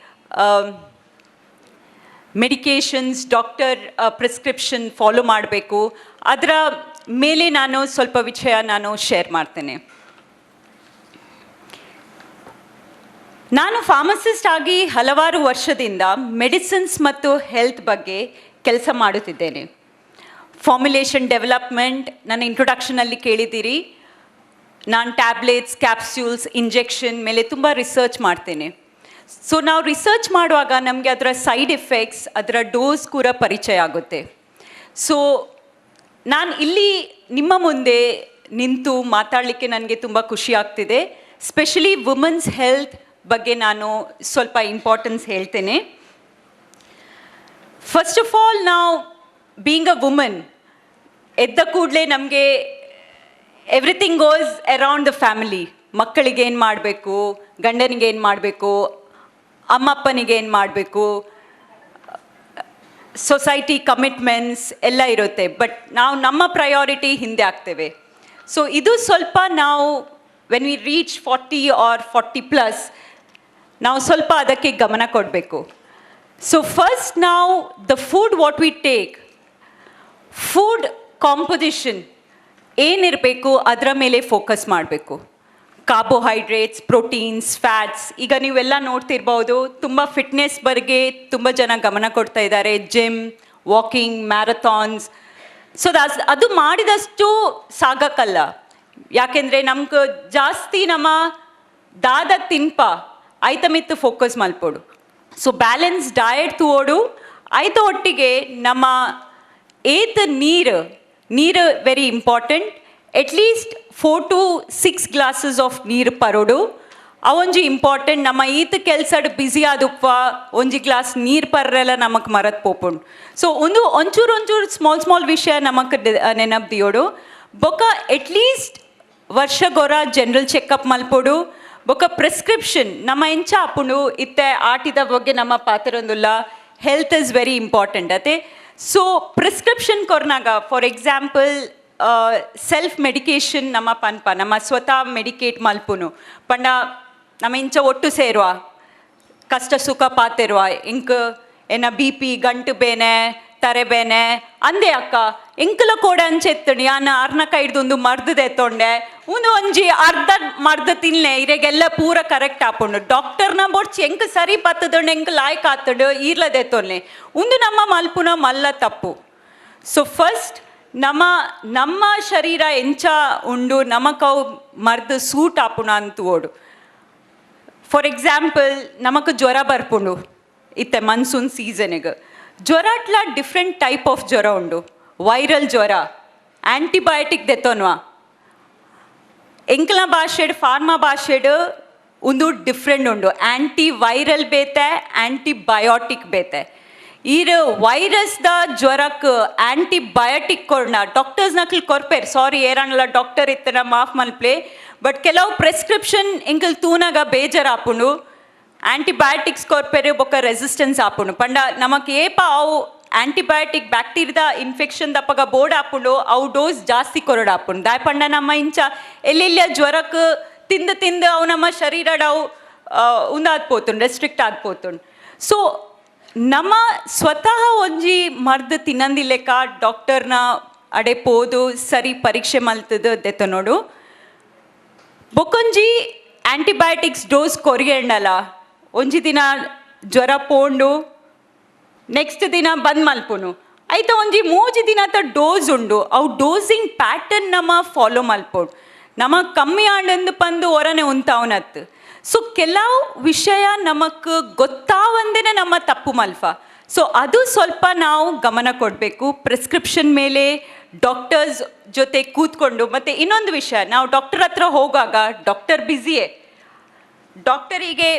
ಮೆಡಿಕೇಷನ್ಸ್ ಡಾಕ್ಟರ್ ಪ್ರಿಸ್ಕ್ರಿಪ್ಷನ್ ಫಾಲೋ ಮಾಡಬೇಕು ಅದರ ಮೇಲೆ ನಾನು ಸ್ವಲ್ಪ ವಿಷಯ ನಾನು ಶೇರ್ ಮಾಡ್ತೇನೆ ನಾನು ಫಾರ್ಮಸಿಸ್ಟ್ ಆಗಿ ಹಲವಾರು ವರ್ಷದಿಂದ ಮೆಡಿಸಿನ್ಸ್ ಮತ್ತು ಹೆಲ್ತ್ ಬಗ್ಗೆ ಕೆಲಸ ಮಾಡುತ್ತಿದ್ದೇನೆ ಫಾರ್ಮುಲೇಷನ್ ಡೆವಲಪ್ಮೆಂಟ್ ನನ್ನ ಇಂಟ್ರೊಡಕ್ಷನಲ್ಲಿ ಕೇಳಿದ್ದೀರಿ ನಾನು ಟ್ಯಾಬ್ಲೆಟ್ಸ್ ಕ್ಯಾಪ್ಸ್ಯೂಲ್ಸ್ ಇಂಜೆಕ್ಷನ್ ಮೇಲೆ ತುಂಬ ರಿಸರ್ಚ್ ಮಾಡ್ತೇನೆ ಸೊ ನಾವು ರಿಸರ್ಚ್ ಮಾಡುವಾಗ ನಮಗೆ ಅದರ ಸೈಡ್ ಎಫೆಕ್ಟ್ಸ್ ಅದರ ಡೋಸ್ ಕೂಡ ಪರಿಚಯ ಆಗುತ್ತೆ ಸೊ ನಾನು ಇಲ್ಲಿ ನಿಮ್ಮ ಮುಂದೆ ನಿಂತು ಮಾತಾಡಲಿಕ್ಕೆ ನನಗೆ ತುಂಬ ಖುಷಿ ಆಗ್ತಿದೆ ಸ್ಪೆಷಲಿ ವುಮೆನ್ಸ್ ಹೆಲ್ತ್ ಬಗ್ಗೆ ನಾನು ಸ್ವಲ್ಪ ಇಂಪಾರ್ಟೆನ್ಸ್ ಹೇಳ್ತೇನೆ ಫಸ್ಟ್ ಆಫ್ ಆಲ್ ನಾವು ಬೀಯಿಂಗ್ ಅ ವುಮನ್ ಎದ್ದ ಕೂಡಲೇ ನಮಗೆ everything goes around the family ಮಕ್ಕಳಿಗೆ ಏನು ಮಾಡಬೇಕು ಗಂಡನಿಗೆ ಏನು ಮಾಡಬೇಕು ಅಮ್ಮಪ್ಪನಿಗೆ ಏನು ಮಾಡಬೇಕು ಸೊಸೈಟಿ ಕಮಿಟ್ಮೆಂಟ್ಸ್ ಎಲ್ಲ ಇರುತ್ತೆ ಬಟ್ ನಾವು ನಮ್ಮ ಪ್ರಯಾರಿಟಿ ಹಿಂದೆ ಆಗ್ತೇವೆ ಸೊ ಇದು ಸ್ವಲ್ಪ ನಾವು ವೆನ್ ವಿ ರೀಚ್ 40 ಆರ್ 40+ ನಾವು ಸ್ವಲ್ಪ ಅದಕ್ಕೆ ಗಮನ ಕೊಡಬೇಕು ಸೊ ಫಸ್ಟ್ ನಾವು the food what we take food composition ಏನಿರಬೇಕು ಅದರ ಮೇಲೆ ಫೋಕಸ್ ಮಾಡಬೇಕು ಕಾರ್ಬೋಹೈಡ್ರೇಟ್ಸ್ ಪ್ರೋಟೀನ್ಸ್ ಫ್ಯಾಟ್ಸ್ ಈಗ ನೀವೆಲ್ಲ ನೋಡ್ತಿರ್ಬೋದು ತುಂಬ ಫಿಟ್ನೆಸ್ ಬಗ್ಗೆ ತುಂಬ ಜನ ಗಮನ ಕೊಡ್ತಾ ಇದ್ದಾರೆ ಜಿಮ್ ವಾಕಿಂಗ್ ಮ್ಯಾರಥಾನ್ಸ್ ಸೊ ಅದು ಮಾಡಿದಷ್ಟು ಸಾಗಕ್ಕಲ್ಲ ಯಾಕೆಂದರೆ ನಮ್ಗೆ ಜಾಸ್ತಿ ನಮ್ಮ ದಾದ ತಿನ್ಪ ಐತಮಿತ್ತು ಫೋಕಸ್ ಮಲ್ಪೋಡು ಸೊ ಬ್ಯಾಲೆನ್ಸ್ ಡಯಟ್ ತೋಡು ಐತ ಒಟ್ಟಿಗೆ ನಮ್ಮ ಏತ್ ನೀರು very important at least 4 to 6 glasses of ನೀರು ಪರೋಡು ಅವೊಂಜಿ ಇಂಪಾರ್ಟೆಂಟ್ ನಮ್ಮ ಈತ ಕೆಲ್ಸಡ್ ಬ್ಯುಸಿ ಆದುಪ್ಪ ಒಂಜಿ ಗ್ಲಾಸ್ ನೀರು ಪರ್ರೆಲ್ಲ ನಮಗೆ ಮರತ್ ಪೋಪುಂಡು ಸೊ ಒಂಚೂರು ಸ್ಮಾಲ್ ವಿಷಯ ನಮಗೆ ನೆನಪು ದಿಯೋಡು ಬೊಕ್ಕ ಎಟ್ಲೀಸ್ಟ್ ವರ್ಷಗೊರ ಜನರಲ್ ಚೆಕಪ್ ಮಲ್ಪೋಡು ಬೊಕ್ಕ ಪ್ರಿಸ್ಕ್ರಿಪ್ಷನ್ ನಮ್ಮ ಎಂಚ ಆಪುಂಡು ಇತ್ತೆ ಆಟಿದ ಬಗ್ಗೆ ನಮ್ಮ ಪಾತ್ರೊಂದುಲ್ಲ ಹೆಲ್ತ್ ಇಸ್ ವೆರಿ ಇಂಪಾರ್ಟೆಂಟ್ ಅತೆ ಸೊ ಪ್ರಿಸ್ಕ್ರಿಪ್ಷನ್ ಕೊರ್ನಾಗ ಫಾರ್ ಎಕ್ಸಾಂಪಲ್ ಸೆಲ್ಫ್ ಮೆಡಿಕೇಷನ್ ನಮ್ಮ ಪನ್ಪ ನಮ್ಮ ಸ್ವತಃ ಮೆಡಿಕೇಟ್ ಮಲ್ಪುನು ಪಂಡ ನಮ್ಮ ಇಂಚ ಒಟ್ಟು ಸೇರುವ ಕಷ್ಟ ಸುಖ ಪಾತಿರುವ ಇಂಕ ಏನ BP ಗಂಟು ಬೇನೆ ತರೆ ಬೇನೆ ಅಂದೆ ಅಕ್ಕ ಇಂಕಲ ಕೋಡೆ ಅಂಚೆತ್ತಣಿ ಯಾನ ಅರ್ನಕ ಹಿಡ್ದೊಂದು ಮರ್ದದೆ ತೊಂಡೆ ಒಂಜಿ ಅರ್ಧ ಮರ್ದ ತಿನ್ಲೆ ಇರೆಗೆಲ್ಲ ಪೂರ ಕರೆಕ್ಟ್ ಆಪುಂಡು ಡಾಕ್ಟರ್ನ ಬೋಡ್ಚಿ ಎಂಕ ಸರಿ ಪತ್ತದೊಂಡು ಎಂಕ ಲಾಯ್ಕ್ ಆತಡು ಈರ್ಲದೆ ತೊನ್ಲೆ ಒಂದು ನಮ್ಮ ಮಲ್ಪುನ ಮಲ್ಲ ತಪ್ಪು ಸೊ ಫಸ್ಟ್ ನಮ್ಮ ಶರೀರ ಎಂಚ ಉಂಡು ನಮಕವು ಮರ್ದು ಸೂಟ್ ಆಪುಣ ಅಂತ ಓಡು ಫಾರ್ ಎಕ್ಸಾಂಪಲ್ ನಮಕ್ ಜ್ವರ ಬರ್ಪುಂಡು ಇತ್ತೆ ಮನ್ಸೂನ್ ಸೀಸನ್ಗೆ ಜ್ವರ ಅಟ್ಲ ಡಿಫ್ರೆಂಟ್ ಟೈಪ್ ಆಫ್ ಜ್ವರ ಉಂಡು ವೈರಲ್ ಜ್ವರ ಆಂಟಿಬಯೋಟಿಕ್ ದೆತ್ತೋನ್ವಾ ಎಂಕಲ ಭಾಷೆಡ್ ಫಾರ್ಮಾ ಭಾಷೆಡ್ ಒಂದು ಡಿಫ್ರೆಂಟ್ ಉಂಡು ಆಂಟಿ ವೈರಲ್ ಬೇತೆ ಆಂಟಿಬಯೋಟಿಕ್ ಬೇತೆ ಈರ್ ವೈರಸ್ದ ಜ್ವರಕ್ಕೆ ಆಂಟಿಬಯೋಟಿಕ್ ಕೊರ್ನ ಡಾಕ್ಟರ್ಸ್ ನಕಲ್ ಕೊರ್ಪೇರ್ ಸಾರಿ ಏರಣ್ಣ ಡಾಕ್ಟರ್ ಇತ್ತನ ಮಾಫ್ ಮಲ್ಪ್ಲೆ ಬಟ್ ಕೆಲವು ಪ್ರಿಸ್ಕ್ರಿಪ್ಷನ್ ಎಂಕಲ್ ತೂನಾಗ ಬೇಜಾರು ಆಪುಂಡು ಆಂಟಿಬಯೋಟಿಕ್ಸ್ ಕೊರ್ಪೇರು ಬೊಕ್ಕ ರೆಸಿಸ್ಟೆನ್ಸ್ ಆಪುಂಡು ಪಂಡ ನಮಕ್ ಏಪ ಅವು ಆಂಟಿಬಯೋಟಿಕ್ ಬ್ಯಾಕ್ಟೀರಿಯದ ಇನ್ಫೆಕ್ಷನ್ ದಪ್ಪಗ ಬೋರ್ಡ್ ಆಪುಂಡು ಅವು ಡೋಸ್ ಜಾಸ್ತಿ ಕೊರಡು ಆಪುಂಡು ದಾಯ್ ಪಂಡ ನಮ್ಮ ಇಂಚ ಎಲ್ಲೆಲ್ಲ ಜ್ವರಕ್ಕೆ ತಿಂದು ಅವು ನಮ್ಮ ಶರೀರಡ್ ಅವು ಉಂದಾದ್ಪೋತುಂಡು ರೆಸ್ಟ್ರಿಕ್ಟ್ ಆಗ್ಪೋತುಂಡು ಸೊ ನಮ್ಮ ಸ್ವತಃ ಒಂಜಿ ಮರ್ದು ತಿನ್ನಂದಿಲ್ಲೆಕ್ಕ ಡಾಕ್ಟರ್ನ ಅಡೆ ಪೋದು ಸರಿ ಪರೀಕ್ಷೆ ಮಲ್ತದ ದೆತ್ತ ನೋಡು ಬೊಕೊಂಜಿ ಆಂಟಿಬಯೋಟಿಕ್ಸ್ ಡೋಸ್ ಕೊರಿಯಂಡಲ್ಲ ಒಂಜಿ ದಿನ ಜ್ವರ ಪೋಂಡು ನೆಕ್ಸ್ಟ್ ದಿನ ಬಂದ್ ಮಲ್ಪುನು ಆಯ್ತಾ ಒಂಜಿ 3 ದಿನದ ಡೋಸ್ ಉಂಡು ಅವು ಡೋಸಿಂಗ್ ಪ್ಯಾಟರ್ನ್ ನಮ್ಮ ಫಾಲೋ ಮಲ್ಪೋಡು ನಮ್ಮ ಕಮ್ಮಿ ಆಂಡಂದು ಪಂದು ಹೊರನೆ ಉಂತಾವನತ್ತು ಸೊ ಕೆಲವು ವಿಷಯ ನಮಕ್ ಗೊತ್ತಾವಂದೇನೆ ನಮ್ಮ ತಪ್ಪು ಮಲ್ಫ ಸೊ ಅದು ಸ್ವಲ್ಪ ನಾವು ಗಮನ ಕೊಡಬೇಕು. ಪ್ರಿಸ್ಕ್ರಿಪ್ಷನ್ ಮೇಲೆ ಡಾಕ್ಟರ್ಸ್ ಜೊತೆ ಕೂತ್ಕೊಂಡು, ಮತ್ತು ಇನ್ನೊಂದು ವಿಷಯ, ನಾವು ಡಾಕ್ಟರ್ ಹತ್ರ ಹೋಗುವಾಗ ಡಾಕ್ಟರ್ ಬ್ಯುಸಿಯೇ, ಡಾಕ್ಟರಿಗೆ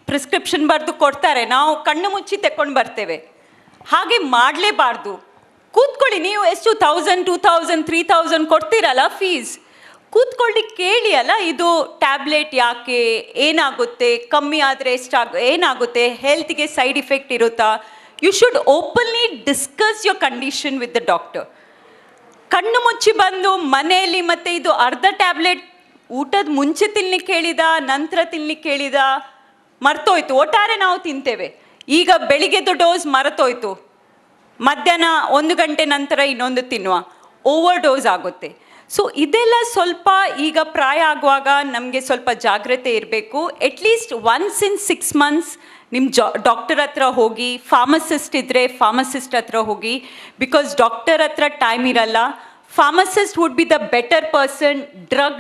ಪ್ರಿಸ್ಕ್ರಿಪ್ಷನ್ ಬರೆದು ಕೊಡ್ತಾರೆ, ನಾವು ಕಣ್ಣು ಮುಚ್ಚಿ ತೆಕ್ಕೊಂಡು ಬರ್ತೇವೆ. ಹಾಗೆ ಮಾಡಲೇಬಾರ್ದು. ಕೂತ್ಕೊಳ್ಳಿ, ನೀವು ಎಷ್ಟು 1000, 2000, 3000 ಕೊಡ್ತೀರಲ್ಲ ಫೀಸ್, ಕೂತ್ಕೊಳ್ಳಿ, ಕೇಳಿ ಅಲ್ಲ, ಇದು ಟ್ಯಾಬ್ಲೆಟ್ ಯಾಕೆ, ಏನಾಗುತ್ತೆ, ಕಮ್ಮಿ ಆದರೆ ಏನಾಗುತ್ತೆ, ಹೆಲ್ತ್ಗೆ ಸೈಡ್ ಇಫೆಕ್ಟ್ ಇರುತ್ತಾ. You should openly discuss your condition with the doctor. ಕಣ್ಣು ಮುಚ್ಚಿ ಬಂದು ಮನೆಯಲ್ಲಿ ಮತ್ತೆ ಇದು ಅರ್ಧ ಟ್ಯಾಬ್ಲೆಟ್ ಊಟದ ಮುಂಚೆ ತಿನ್ಲಿಕ್ಕೆ ಹೇಳಿದ, ನಂತರ ತಿನ್ಲಿಕ್ಕೆ ಹೇಳಿದ, ಮರ್ತೋಯ್ತು. ಒಟ್ಟಾರೆ ನಾವು ತಿಂತೇವೆ. ಈಗ ಬೆಳಿಗ್ಗೆದು ಡೋಸ್ ಮರೆತೋಯ್ತು, ಮಧ್ಯಾಹ್ನ 1 ಗಂಟೆ ನಂತರ ಇನ್ನೊಂದು ತಿನ್ನುವ, ಓವರ್ ಡೋಸ್ ಆಗುತ್ತೆ. ಸೊ ಇದೆಲ್ಲ ಸ್ವಲ್ಪ ಈಗ ಪ್ರಾಯ ಆಗುವಾಗ ನಮಗೆ ಸ್ವಲ್ಪ ಜಾಗ್ರತೆ ಇರಬೇಕು. ಅಟ್ಲೀಸ್ಟ್ ಒನ್ಸ್ ಇನ್ 6 months ನಿಮ್ಮ ಡಾಕ್ಟರ್ ಹತ್ರ ಹೋಗಿ, ಫಾರ್ಮಸಿಸ್ಟ್ ಇದ್ದರೆ ಫಾರ್ಮಸಿಸ್ಟ್ ಹತ್ರ ಹೋಗಿ, ಬಿಕಾಸ್ ಡಾಕ್ಟರ್ ಹತ್ರ ಟೈಮ್ ಇರಲ್ಲ. Pharmacist would be the better person.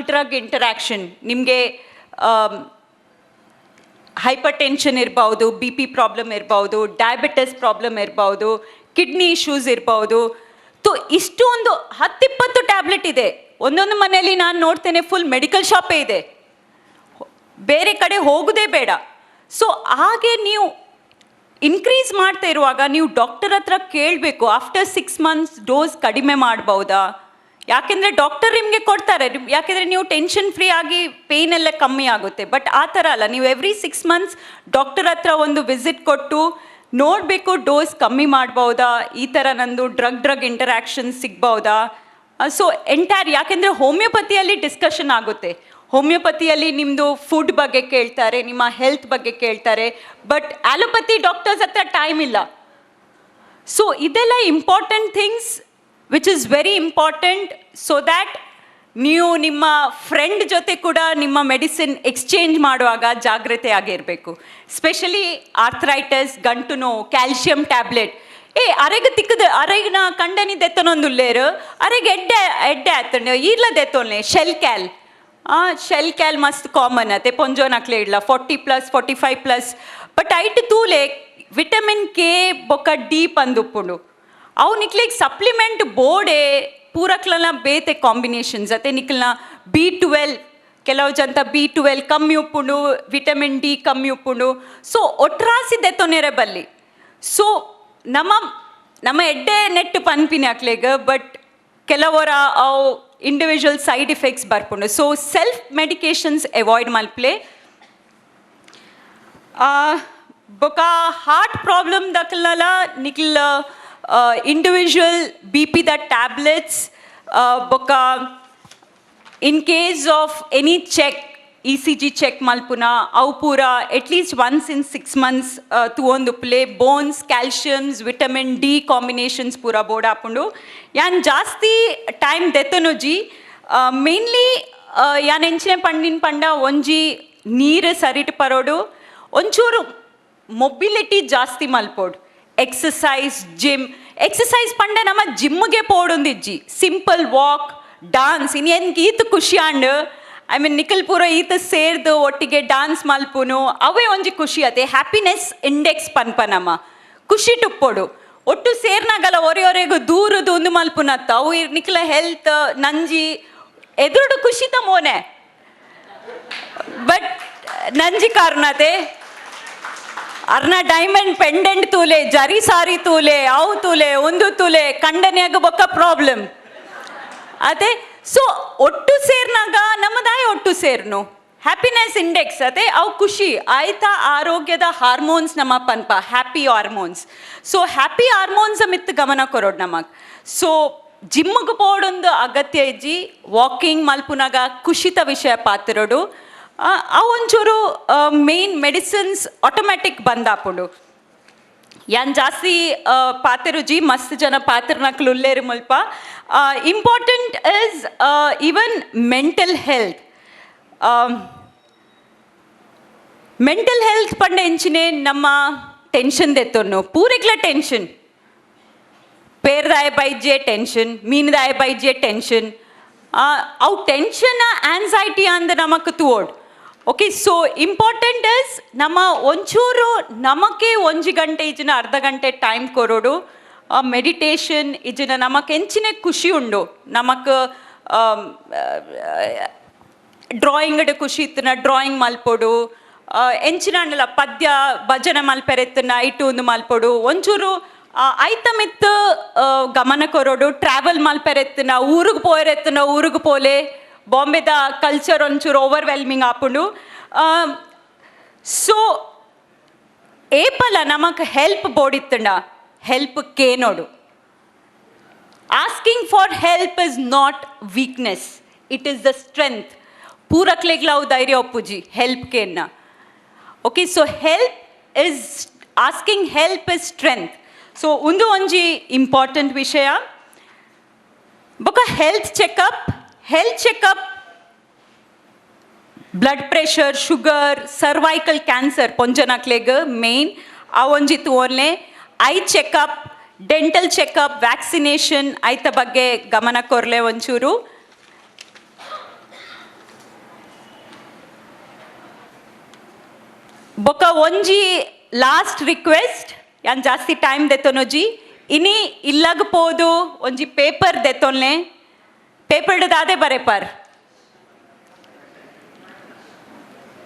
Drug interaction, ನಿಮಗೆ ಹೈಪರ್ ಟೆನ್ಷನ್ ಇರ್ಬೋದು, ಬಿ ಪಿ ಪ್ರಾಬ್ಲಮ್ ಇರ್ಬೋದು, ಡಯಾಬಿಟಿಸ್ ಪ್ರಾಬ್ಲಮ್ ಇರ್ಬೋದು, ಕಿಡ್ನಿ ಇಶ್ಯೂಸ್ ಇರ್ಬೋದು. ಇಷ್ಟು ಒಂದು 10-20 ಟ್ಯಾಬ್ಲೆಟ್ ಇದೆ. ಒಂದೊಂದು ಮನೆಯಲ್ಲಿ ನಾನು ನೋಡ್ತೇನೆ ಫುಲ್ ಮೆಡಿಕಲ್ ಶಾಪೇ ಇದೆ, ಬೇರೆ ಕಡೆ ಹೋಗೋದೇ ಬೇಡ. ಸೊ ಹಾಗೆ ನೀವು ಇನ್ಕ್ರೀಸ್ ಮಾಡ್ತಾ ಇರುವಾಗ ನೀವು ಡಾಕ್ಟರ್ ಹತ್ರ ಕೇಳಬೇಕು, ಆಫ್ಟರ್ 6 months ಡೋಸ್ ಕಡಿಮೆ ಮಾಡ್ಬೋದಾ. ಯಾಕೆಂದರೆ ಡಾಕ್ಟರ್ ನಿಮಗೆ ಕೊಡ್ತಾರೆ, ಯಾಕೆಂದರೆ ನೀವು ಟೆನ್ಷನ್ ಫ್ರೀ ಆಗಿ ಪೇಯ್ನ್ ಎಲ್ಲ ಕಮ್ಮಿ ಆಗುತ್ತೆ. ಬಟ್ ಆ ಥರ ಅಲ್ಲ, ನೀವು ಎವ್ರಿ 6 months ಡಾಕ್ಟರ್ ಹತ್ರ ಒಂದು ವಿಸಿಟ್ ಕೊಟ್ಟು ನೋಡಬೇಕು, ಡೋಸ್ ಕಮ್ಮಿ ಮಾಡ್ಬೋದಾ, ಈ ಥರ ನಂದು ಡ್ರಗ್ ಇಂಟರಾಕ್ಷನ್ ಸಿಗ್ಬೋದಾ. ಸೊ ಎಂಟೈರ್, ಯಾಕೆಂದರೆ ಹೋಮಿಯೋಪತಿಯಲ್ಲಿ ಡಿಸ್ಕಷನ್ ಆಗುತ್ತೆ. ಹೋಮಿಯೋಪತಿಯಲ್ಲಿ ನಿಮ್ಮದು ಫುಡ್ ಬಗ್ಗೆ ಕೇಳ್ತಾರೆ, ನಿಮ್ಮ ಹೆಲ್ತ್ ಬಗ್ಗೆ ಕೇಳ್ತಾರೆ. ಬಟ್ ಆಲೋಪತಿ ಡಾಕ್ಟರ್ಸ್ ಹತ್ರ ಟೈಮ್ ಇಲ್ಲ. ಸೊ ಇದೆಲ್ಲ important things which is very important, so that ನೀವು ನಿಮ್ಮ ಫ್ರೆಂಡ್ ಜೊತೆ ಕೂಡ ನಿಮ್ಮ ಮೆಡಿಸಿನ್ ಎಕ್ಸ್ಚೇಂಜ್ ಮಾಡುವಾಗ ಜಾಗ್ರತೆ ಆಗಿರಬೇಕು. ಸ್ಪೆಷಲಿ ಆರ್ಥ್ರೈಟಿಸ್, ಗಂಟು ನೋವು, ಕ್ಯಾಲ್ಶಿಯಂ ಟ್ಯಾಬ್ಲೆಟ್. ಅರೆಗಿನ ಕಂಡನಿದ್ದೆತ್ತನೊಂದು ಲೇರು, ಅರೆಗೆ ಎಡ್ಡೆ ಆತಂಡ ಇರ್ಲದೆತ್ತೊಲ್ಲೆ ಶೆಲ್ ಕ್ಯಾಲ್ ಮಸ್ತ್ ಕಾಮನ್ ಅತೆ, ಪೊಂಜೋನಕ್ಲೆ ಇಡ್ಲ 40+, 45+. ಬಟ್ ಐಟ್ ತೂಲೆ ವಿಟಮಿನ್ ಕೆ ಬೊಕ್ಕ ಡಿ ಪಂದುಪ್ಪುಂಡು. ಅವು ನಿಕ್ಲಿಗೆ ಸಪ್ಲಿಮೆಂಟ್ ಬೋರ್ಡೆ ಪೂರಕ್ಲನ ಬೇತೆ ಕಾಂಬಿನೇಷನ್ಸ್ ಅತೆ. ನಿಕ್ಲನ B12, ಕೆಲವು ಜನ B12 ಕಮ್ಮಿ ಉಪ್ಪುಂಡು, ವಿಟಮಿನ್ ಡಿ ಕಮ್ಮಿ ಉಪ್ಪುಂಡು. ಸೊ ಒಟ್ರಾಸಿದ್ದೆತ್ತೊನೆರೆ ಬಲ್ಲಿ. ಸೊ ನಮ್ಮ ಎಡ್ಡೆ ನೆಟ್ ಪನ್ಪಿನಿ ಹಾಕ್ಲೇಗ, ಬಟ್ ಕೆಲವರ ಅವು ಇಂಡಿವಿಜುವಲ್ ಸೈಡ್ ಇಫೆಕ್ಟ್ಸ್ ಬರ್ಪುಂಡು. ಸೊ ಸೆಲ್ಫ್ ಮೆಡಿಕೇಶನ್ಸ್ ಅವಾಯ್ಡ್ ಮಲ್ಪ್ಲೆ. ಬೊಕ ಹಾರ್ಟ್ ಪ್ರಾಬ್ಲಮ್ ದಕ್ಲಲ್ಲ ನಿಕ್ಲ ಇಂಡಿವಿಜುವಲ್ ಬಿ ಪಿ ದ ಟ್ಯಾಬ್ಲೆಟ್ಸ್. ಬೊಕ in case of any check, ECG check ಮಲ್ಪುನ ಅವು ಪೂರ ಅಟ್ಲೀಸ್ಟ್ ಒನ್ಸ್ ಇನ್ 6 months ತೂವೊಂದು ಪ್ಲೇ. Bones, calciums, vitamin D combinations ಪೂರ ಬೋರ್ಡ್ ಹಾಪುಂಡು. ಯಾನ್ ಜಾಸ್ತಿ ಟೈಮ್ ದೆತ್ತನೊಜಿ ಮೇನ್ಲಿ ಯಾನ್ ಎಂಚಿನ ಪಂಡ ಒಂಜಿ ನೀರು ಸರಿಟ್ ಪರೋಡು, ಒಂಚೂರು ಮೊಬಿಲಿಟಿ ಜಾಸ್ತಿ ಮಲ್ಪೋಡು. Exercise, gym. ಎಕ್ಸಸೈಸ್ ಪಂಡ ನಮ್ಮ ಜಿಮ್ಗೆ ಪೋಡೊಂದಿಜ್ಜಿ, ಸಿಂಪಲ್ ವಾಕ್, ಡಾನ್ಸ್. ಇನ್ನೇನು ಈತ ಖುಷಿ ಅಂಡ್ ನಿಖಲ್ ಪೂರ ಈತ ಸೇರ್ದು ಒಟ್ಟಿಗೆ ಡಾನ್ಸ್ ಮಲ್ಪುನು ಅವೇ ಒಂಜಿ ಖುಷಿ ಅತೆ. ಹ್ಯಾಪಿನೆಸ್ ಇಂಡೆಕ್ಸ್ ಪನ್ಪ ನಮ್ಮ ಖುಷಿ ಟುಪ್ಪೊಡು ಒಟ್ಟು ಸೇರ್ನಾಗಲ್ಲ ಒರೆಗೂ ದೂರದು ಒಂದು ಮಲ್ಪುನತ್ತ ಅವು ನಿಖಲ ಹೆಲ್ತ್ ನಂಜಿ ಎದುರುಡು ಖುಷಿ ಮೋನೆ. ಬಟ್ ನಂಜಿ ಕಾರಣತೆ ಅರ್ನ ಡೈಮಂಡ್ ಪೆಂಡೆಂಟ್ ತೂಲೆ, ಜರಿ ಸಾರಿ ತೂಲೆ, ಅವು ತೂಲೆ, ಒಂದು ತೂಲೆ ಕಂಡನ್ಯಾಗ ಬೊಕ್ಕ ಪ್ರಾಬ್ಲಮ್ ಅದೇ. ಸೊ ಒಟ್ಟು ಸೇರ್ನಾಗ ನಮ್ಮದಾಯ ಒಟ್ಟು ಸೇರ್ನು ಹ್ಯಾಪಿನೆಸ್ ಇಂಡೆಕ್ಸ್ ಅದೇ ಅವು ಖುಷಿ ಆಯ್ತಾ. ಆರೋಗ್ಯದ ಹಾರ್ಮೋನ್ಸ್ ನಮ್ಮ ಪನ್ಪ happy hormones. So happy hormones ಮಿತ್ ಗಮನ ಕೊರೋಡು ನಮಗೆ. ಸೊ ಜಿಮ್ಗೆ ಪೋಡೊಂದು ಅಗತ್ಯ ಇಜ್ಜಿ, ವಾಕಿಂಗ್ ಮಲ್ಪುನಾಗ ಖುಷಿತ ವಿಷಯ ಪಾತಿರೋಡು. ಅವು ಒಂಚೂರು ಮೇನ್ ಮೆಡಿಸಿನ್ಸ್ ಆಟೋಮ್ಯಾಟಿಕ್ ಬಂದಾಪುಂಡು. ಯಾನ್ ಜಾಸ್ತಿ ಪಾತಿರುಜಿ ಮಸ್ತ್ ಜನ ಪಾತ್ರನಕ್ಲು ಉಲ್ಲೇರು ಮುಲ್ಪ. Important is even mental health. Mental health ಪಂಡ ಎಂಚಿನೇ ನಮ್ಮ ಟೆನ್ಷನ್ ದೆತ್ತೊನ್ನು ಪೂರೆಗ್ಲ ಟೆನ್ಷನ್, ಪೇರ್ದಾಯ ಬೈಜೆ ಟೆನ್ಷನ್, ಮೀನದಾಯ ಬೈಜೆ ಟೆನ್ಷನ್. ಅವು ಟೆನ್ಷನ್ ಆನ್ಸೈಟಿ ಅಂದ ನಮಕ್ ತೂವೋಡು ಓಕೆ, ಸೊ ಇಂಪಾರ್ಟೆಂಟ್ ಇಸ್ ನಮ್ಮ ಒಂಚೂರು ನಮಕ್ಕೆ 1 ಗಂಟೆ ಇಜಿನ ಅರ್ಧ ಗಂಟೆ ಟೈಮ್ ಕೊರೋಡು ಮೆಡಿಟೇಷನ್ ಇಜಿನ ನಮಕ್ ಎಂಚಿನ ಖುಷಿ ಉಂಡು. ನಮಕ್ ಡ್ರಾಯಿಂಗ್ ಖುಷಿ ಇತ್ತನ ಡ್ರಾಯಿಂಗ್ ಮಲ್ಪೊಡು, ಎಂಚಿನ ಪದ್ಯ ಭಜನೆ ಮಲ್ಪೆರೆತ್ತನ ಐಟು ಒಂದು ಮಲ್ಪೊಡು, ಒಂಚೂರು ಐತಮಿತ್ತು ಗಮನ ಕೊರೋಡು, ಟ್ರಾವೆಲ್ ಮಲ್ಪೆರೆತ್ತನ ಊರಿಗೆ ಪೋಯರೆತ್ತನ ಊರಿಗೆ ಪೋಲೆ, ಬಾಂಬೆದ ಕಲ್ಚರ್ ಒಂಚೂರು ಓವರ್ವೆಲ್ಮಿಂಗ್ ಆಪುಂಡು. ಸೊ ಏಪಲ ನಮಕ್ ಹೆಲ್ಪ್ ಬೋಡಿತ್ತಂಡ ಹೆಲ್ಪ್ ಕೇನೋಡು. Asking for help is not weakness, it is the strength. ಪೂರಕ್ಲೆಗ್ಲಾವು ಧೈರ್ಯ ಒಪ್ಪುಜಿ ಹೆಲ್ಪ್ ಕೇನ್ನ. Okay, so help is asking help is strength. So ಒಂದು ಒಂಜಿ ಇಂಪಾರ್ಟೆಂಟ್ ವಿಷಯ. ಬೊಕ health checkup blood pressure, sugar, cervical cancer ಪೊಂಜನಕ್ಲೆಗ್ ಮೇನ್ ಅವೊಂಜಿತ್ತು only. Eye checkup, dental checkup, vaccination ಐತ ಬಗ್ಗೆ ಗಮನ ಕೊರ್ಲೆ ಒಂಚೂರು. ಬೊಕ ಒಂಜಿ ಲಾಸ್ಟ್ ರಿಕ್ವೆಸ್ಟ್, ಯಾನ್ ಜಾಸ್ತಿ ಟೈಮ್ ದೆತ್ತೊನೊಜಿ ಇನಿ ಇಲ್ಲಗ್ ಪೋದು ಒಂಜಿ ಪೇಪರ್ ದೆತ್ತೊನ್ಲೆ. ಪೇಪರ್ಡ್ ದಾದೆ ಬರೆಪಾರ್,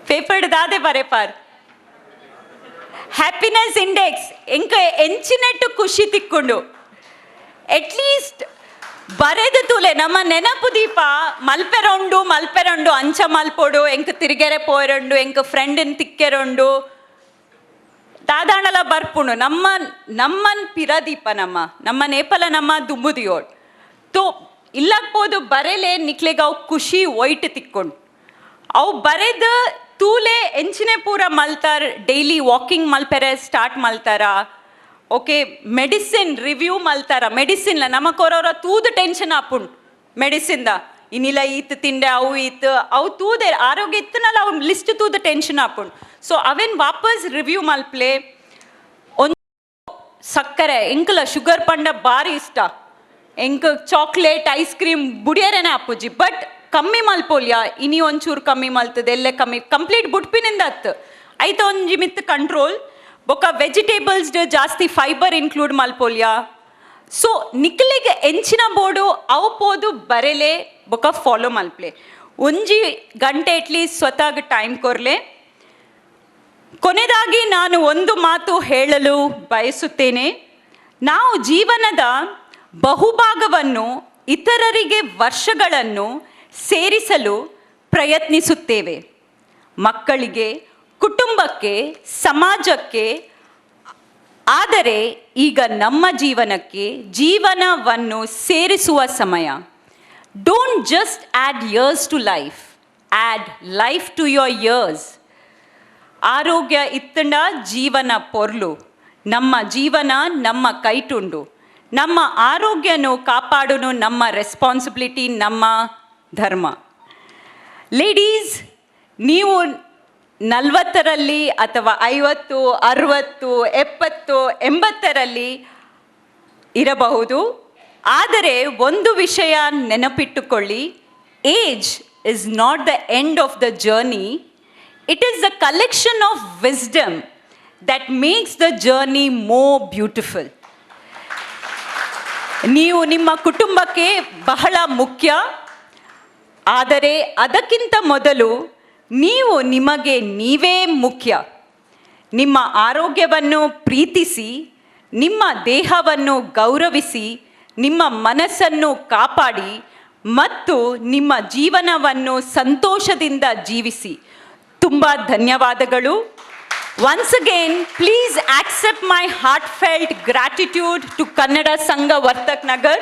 ಪೇಪರ್ಡ್ ದಾದೆ ಬರೆಪಾರ್. ಹ್ಯಾಪಿನೆಸ್ ಇಂಡೆಕ್ಸ್ ಎಂಕ ಎಂಚಿನೆಟ್ಟು ಖುಷಿ ತಿಕ್ಕೊಂಡು ಅಟ್ಲೀಸ್ಟ್ ಬರೆದು ತೂಲೆ ನಮ್ಮ ನೆನಪು ದೀಪ ಮಲ್ಪೆರೊಂಡು ಅಂಚ ಮಲ್ಪೊಡು, ಎಂಕ ತಿರುಗೆರೆ ಪೋಯರೊಂಡು, ಎಂಕ ಫ್ರೆಂಡನ್ ತಿಕ್ಕೆರೊಂಡು ದಾದಾಣಲ ಬರ್ಪುಂಡು. ನಮ್ಮನ್ ಪಿರದೀಪ ನಮ್ಮ ನೇಪಲ ನಮ್ಮ ದುಂಬುದಿಯೋಡ್ ತೋ ಇಲ್ಲಕ್ಬೋದು ಬರೆಲೆ ನಿಕ್ಲೆಗ ಅವು ಖುಷಿ ಒಯ್ಟ್ ತಿಕ್ಕೊಂಡು ಅವು ಬರೆದು ತೂಲೆ ಎಂಚಿನೆ ಪೂರ ಮಲ್ತಾರ. ಡೈಲಿ ವಾಕಿಂಗ್ ಮಲ್ಪೆರೆ ಸ್ಟಾರ್ಟ್ ಮಲ್ತಾರ. ಓಕೆ, ಮೆಡಿಸಿನ್ ರಿವ್ಯೂ ಮಲ್ತಾರ. ಮೆಡಿಸಿನ್ಲ ನಮಕ್ ಹೊರವರ ತೂದು ಟೆನ್ಷನ್ ಆಪುಂಡು ಮೆಡಿಸಿನ್ದ. ಇನ್ನಿಲ್ಲ ಈತ್ ತಿಂಡೆ ಅವು ಈತ್ ಅವು ತೂದೆ ಆರೋಗ್ಯ ಇತ್ತನಲ್ಲ ಅವು ಲಿಸ್ಟ್ ತೂದು ಟೆನ್ಷನ್ ಆಪುಂಡು. ಸೊ ಅವೇನು ವಾಪಸ್ ರಿವ್ಯೂ ಮಲ್ಪ್ಲೆ. ಒಂದು ಸಕ್ಕರೆ ಎಂಕಲ ಶುಗರ್ ಪಂಡ ಭಾರಿ ಇಷ್ಟ, ಎಂಕ ಚಾಕ್ಲೇಟ್ ಐಸ್ ಕ್ರೀಮ್ ಬುಡಿಯರೇನೆ ಆಪುಜಿ. ಬಟ್ ಕಮ್ಮಿ ಮಲ್ಪೋಲ್ಯ, ಇನಿ ಒಂಚೂರು ಕಮ್ಮಿ ಮಲ್ತದೆ, ಎಲ್ಲೇ ಕಮ್ಮಿ ಕಂಪ್ಲೀಟ್ ಬುಡ್ಪಿನಿಂದ ಹತ್ತು ಐತ ಒಂಜಿ ಮಿತ್ ಕಂಟ್ರೋಲ್. ಬೊಕ ವೆಜಿಟೇಬಲ್ಸ್ ಜಾಸ್ತಿ ಫೈಬರ್ ಇನ್ಕ್ಲೂಡ್ ಮಲ್ಪೋಲ್ಯ. ಸೊ ನಿಕ್ಲಿಗೆ ಎಂಚಿನ ಬೋರ್ಡು ಅವು ಪೋದು ಬರೆಲೆ ಬೊಕ ಫಾಲೋ ಮಲ್ಪ್ಲೆ. ಒಂಜಿ ಗಂಟೆ ಅಟ್ಲೀಸ್ಟ್ ಸ್ವತಃ ಟೈಮ್ ಕೊರ್ಲೆ. ಕೊನೆಯದಾಗಿ ನಾನು ಒಂದು ಮಾತು ಹೇಳಲು ಬಯಸುತ್ತೇನೆ. ನಾವು ಜೀವನದ ಬಹುಭಾಗವನ್ನು ಇತರರಿಗೆ ವರ್ಷಗಳನ್ನು ಸೇರಿಸಲು ಪ್ರಯತ್ನಿಸುತ್ತೇವೆ. ಮಕ್ಕಳಿಗೆ, ಕುಟುಂಬಕ್ಕೆ, ಸಮಾಜಕ್ಕೆ. ಆದರೆ ಈಗ ನಮ್ಮ ಜೀವನವನ್ನು ಸೇರಿಸುವ ಸಮಯ. Don't just add years to life, add life to your years. ಆರೋಗ್ಯ ಇತ್ತಂಡ ಜೀವನ ಪೊರ್ಲು. ನಮ್ಮ ಜೀವನ ನಮ್ಮ ಕೈಟುಂಡು. ನಮ್ಮ ಆರೋಗ್ಯನು ಕಾಪಾಡೋನು ನಮ್ಮ ರೆಸ್ಪಾನ್ಸಿಬಿಲಿಟಿ, ನಮ್ಮ ಧರ್ಮ. ಲೇಡೀಸ್, ನೀವು 40ರಲ್ಲಿ ಅಥವಾ 50, 60, 70, 80ರಲ್ಲಿ ಇರಬಹುದು. ಆದರೆ ಒಂದು ವಿಷಯ ನೆನಪಿಟ್ಟುಕೊಳ್ಳಿ, age is not the end of the journey. It is the collection of wisdom that makes the journey more beautiful. ನೀವು ನಿಮ್ಮ ಕುಟುಂಬಕ್ಕೆ ಬಹಳ ಮುಖ್ಯ. ಆದರೆ ಅದಕ್ಕಿಂತ ಮೊದಲು ನೀವು ನಿಮಗೆ ನೀವೇ ಮುಖ್ಯ. ನಿಮ್ಮ ಆರೋಗ್ಯವನ್ನು ಪ್ರೀತಿಸಿ, ನಿಮ್ಮ ದೇಹವನ್ನು ಗೌರವಿಸಿ, ನಿಮ್ಮ ಮನಸ್ಸನ್ನು ಕಾಪಾಡಿ ಮತ್ತು ನಿಮ್ಮ ಜೀವನವನ್ನು ಸಂತೋಷದಿಂದ ಜೀವಿಸಿ. ತುಂಬ ಧನ್ಯವಾದಗಳು. Once again, please accept my heartfelt gratitude to Kannada Sangha Vartak Nagar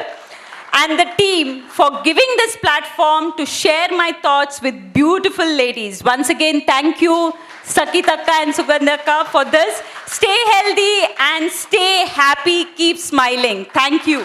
and the team for giving this platform to share my thoughts with beautiful ladies. Once again, thank you Sakitaka and Sugandhaka for this. Stay healthy and stay happy. Keep smiling. Thank you.